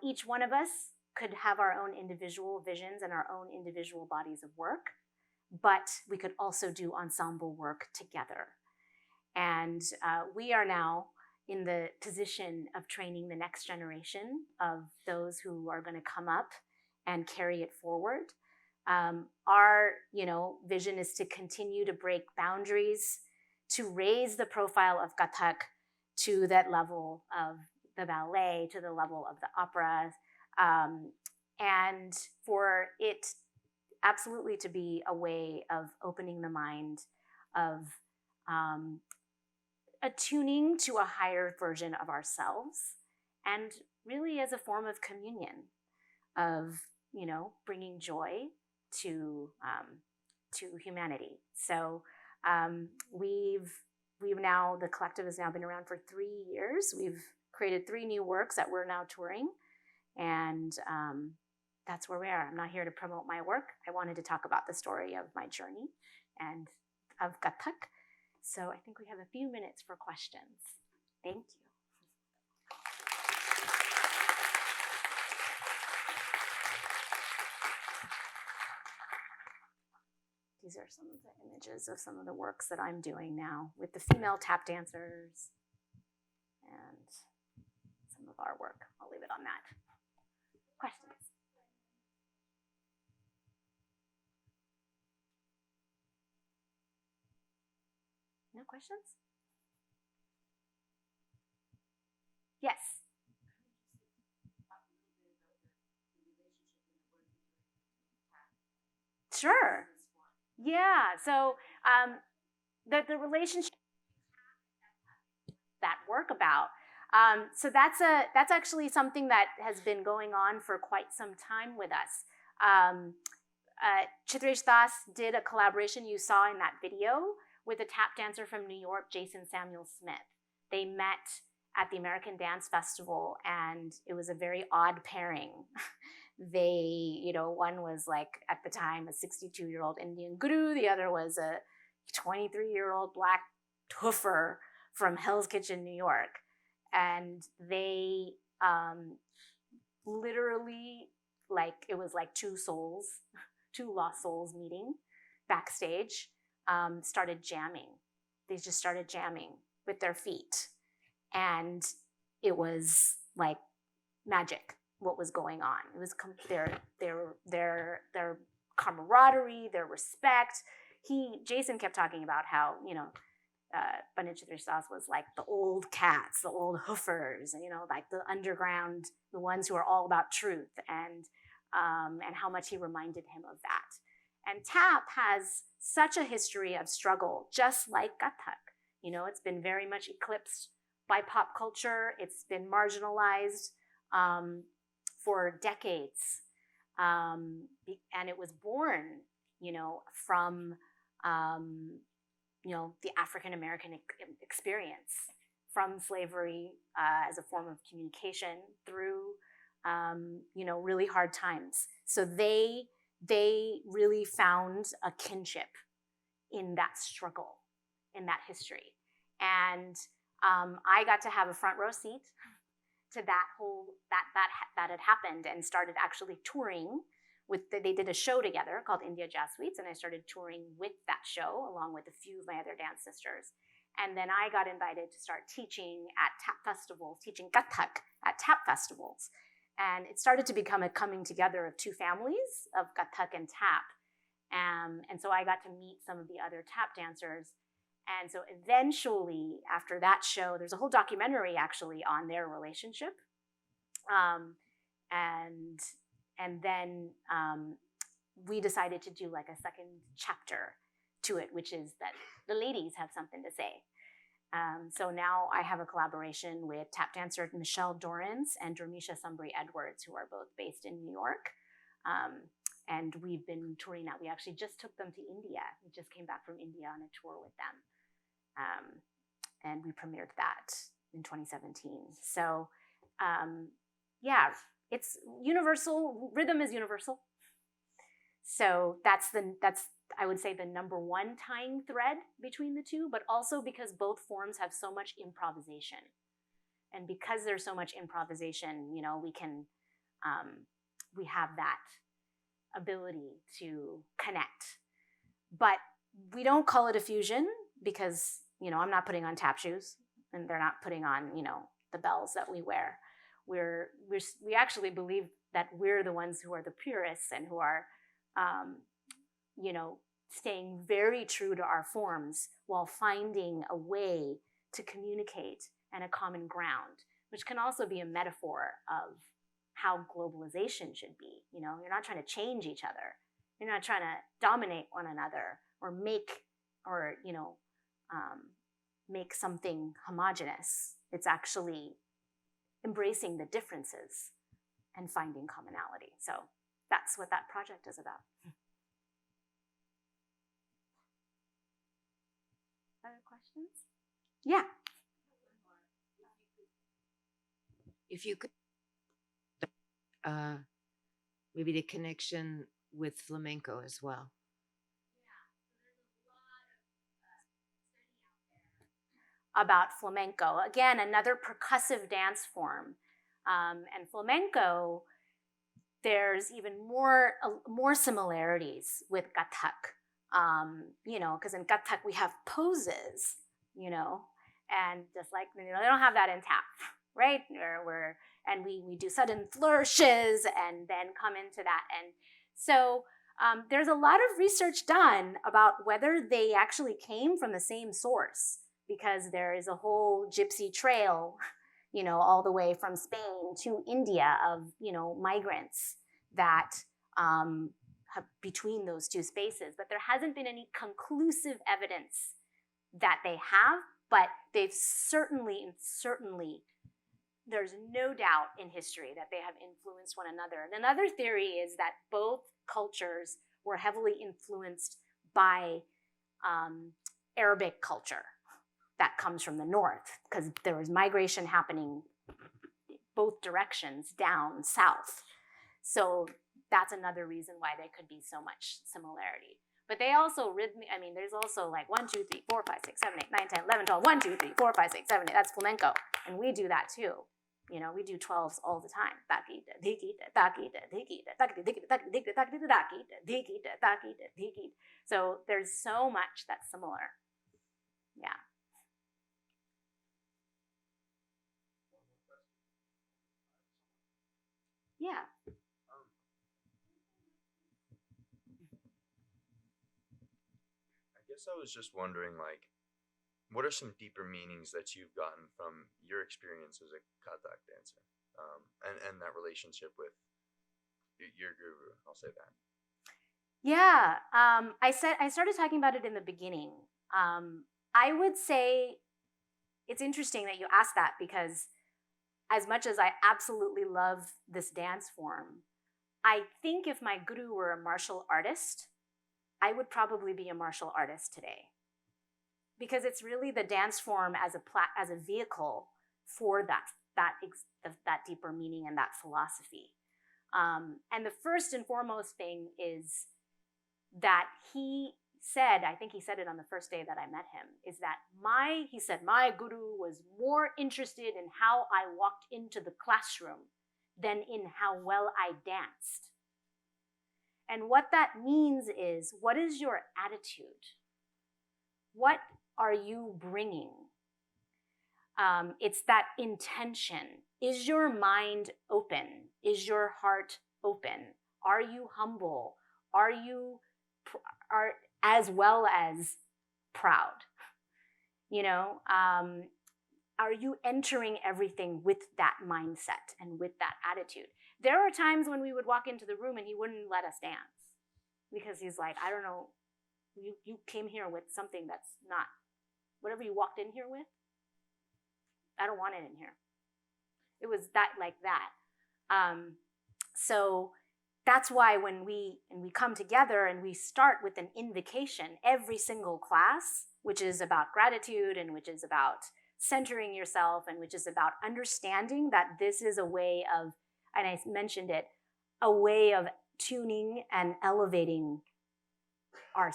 each one of us could have our own individual visions and our own individual bodies of work, but we could also do ensemble work together. And we are now in the position of training the next generation of those who are going to come up and carry it forward. Our, vision is to continue to break boundaries, to raise the profile of Kathak to that level of the ballet, to the level of the opera, and for it absolutely to be a way of opening the mind, of attuning to a higher version of ourselves, and really as a form of communion, of bringing joy to humanity. So we've now, the collective has now been around for 3 years. We've created 3 new works that we're now touring, and that's where we are. I'm not here to promote my work. I wanted to talk about the story of my journey and of Kathak. So I think we have a few minutes for questions. Thank you. These are some of the images of some of the works that I'm doing now with the female tap dancers and some of our work. I'll leave it on that. Questions? No questions? Yes. Sure. Yeah. So the relationship that work about. So that's actually something that has been going on for quite some time with us. Chitresh Das did a collaboration you saw in that video with a tap dancer from New York, Jason Samuel Smith. They met at the American Dance Festival, and it was a very odd pairing. They, one was like, at the time, a 62-year-old Indian guru. The other was a 23-year-old black hoofer from Hell's Kitchen, New York. And they literally, it was like two lost souls meeting backstage, started jamming. They just started jamming with their feet. And it was like magic what was going on. It was their camaraderie, their respect. Jason kept talking about how, Pandit Chitresh Das was like the old cats, the old hoofers, and, like the underground, the ones who are all about truth, and how much he reminded him of that. And tap has such a history of struggle, just like Kathak. It's been very much eclipsed by pop culture. It's been marginalized for decades. And it was born, from, the African-American experience, from slavery as a form of communication through, really hard times. So they really found a kinship in that struggle, in that history. And I got to have a front row seat to that had happened, and started actually touring they did a show together called India Jazz Suites, and I started touring with that show along with a few of my other dance sisters. And then I got invited to start teaching at tap festivals, teaching Kathak at tap festivals. And it started to become a coming together of two families of Kathak and tap. And so I got to meet some of the other tap dancers. And so eventually, after that show, there's a whole documentary actually on their relationship. And then we decided to do like a second chapter to it, which is that the ladies have something to say. So now I have a collaboration with tap dancer Michelle Dorrance and Dermisha Sumbri Edwards, who are both based in New York. And we've been touring that. We actually just took them to India. We just came back from India on a tour with them. And we premiered that in 2017. So it's universal. Rhythm is universal. So that's I would say the number one tying thread between the two, but also because both forms have so much improvisation. And because there's so much improvisation, we can we have that ability to connect. But we don't call it a fusion because, I'm not putting on tap shoes and they're not putting on, the bells that we wear. We actually believe that we're the ones who are the purists and who are, staying very true to our forms while finding a way to communicate and a common ground, which can also be a metaphor of how globalization should be. You're not trying to change each other. You're not trying to dominate one another or make something homogenous. It's actually embracing the differences and finding commonality. So that's what that project is about. Other questions? Yeah. If you could, maybe the connection with flamenco as well. About flamenco. Again, another percussive dance form. And flamenco, there's even more similarities with Kathak. Because in Kathak we have poses, and just like, they don't have that in tap, right? And we do sudden flourishes and then come into that. And so there's a lot of research done about whether they actually came from the same source, because there is a whole gypsy trail, all the way from Spain to India of, migrants that have between those two spaces. But there hasn't been any conclusive evidence that they have, but they've certainly, there's no doubt in history that they have influenced one another. And another theory is that both cultures were heavily influenced by Arabic culture that comes from the north, because there was migration happening both directions, down, south. So that's another reason why there could be so much similarity. But they also there's also like 1, 2, 3, 4, 5, 6, 7, 8, 9, 10, 11, 12, 1, 2, 3, 4, 5, 6, 7, 8. That's flamenco. And we do that too. We do 12s all the time. So there's so much that's similar. Yeah. Yeah. I guess I was just wondering, what are some deeper meanings that you've gotten from your experience as a Kathak dancer, and that relationship with your guru? I'll say that. Yeah, I started talking about it in the beginning. I would say it's interesting that you asked that, because as much as I absolutely love this dance form, I think if my guru were a martial artist, I would probably be a martial artist today, because it's really the dance form as a vehicle for that deeper meaning and that philosophy. And the first and foremost thing is that he said, I think he said it on the first day that I met him, is that my guru was more interested in how I walked into the classroom than in how well I danced. And what that means is, what is your attitude? What are you bringing? It's that intention. Is your mind open? Is your heart open? Are you humble? Are you as well as proud? Are you entering everything with that mindset and with that attitude? There are times when we would walk into the room and he wouldn't let us dance, because he's like, I don't know, you came here with something that's not, whatever you walked in here with, I don't want it in here. It was that, like that. So that's why when we come together and we start with an invocation every single class, which is about gratitude and which is about centering yourself and which is about understanding that this is a way of, and I mentioned it, a way of tuning and elevating our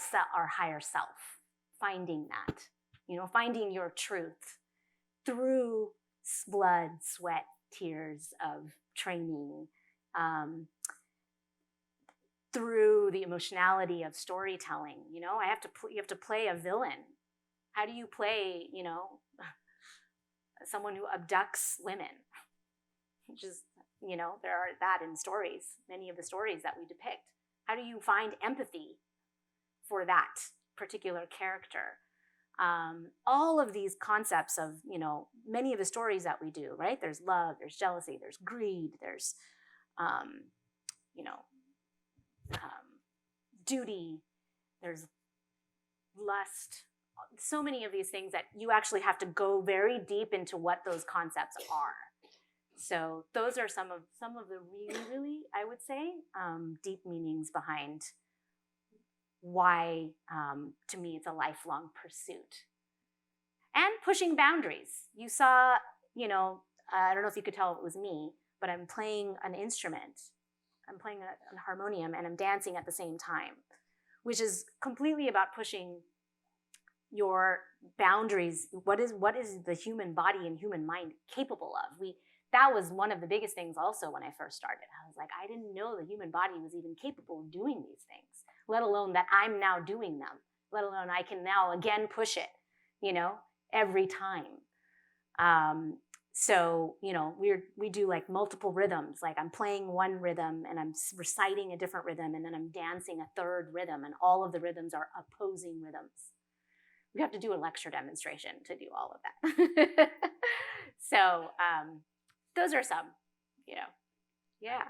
higher self, finding that, finding your truth through blood, sweat, tears of training, through the emotionality of storytelling. You know, you have to play a villain. How do you play, you know, someone who abducts women? Which is, you know, there are that in stories, many of the stories that we depict. How do you find empathy for that particular character? All of these concepts of, you know, many of the stories that we do, right? There's love, there's jealousy, there's greed, there's, you know, duty, there's lust. So many of these things that you actually have to go very deep into what those concepts are. So those are some of the really, I would say, deep meanings behind why, to me, it's a lifelong pursuit. And pushing boundaries. You saw, you know, I don't know if you could tell it was me, but I'm playing an instrument. I'm playing a harmonium and I'm dancing at the same time, which is completely about pushing your boundaries. What is the human body and human mind capable of? That was one of the biggest things also when I first started. I was like, I didn't know the human body was even capable of doing these things, let alone that I'm now doing them, let alone I can now again push it, you know, every time. So, you know, we do like multiple rhythms. Like I'm playing one rhythm and I'm reciting a different rhythm and then I'm dancing a third rhythm and all of the rhythms are opposing rhythms. We have to do a lecture demonstration to do all of that. So those are some, you know, yeah.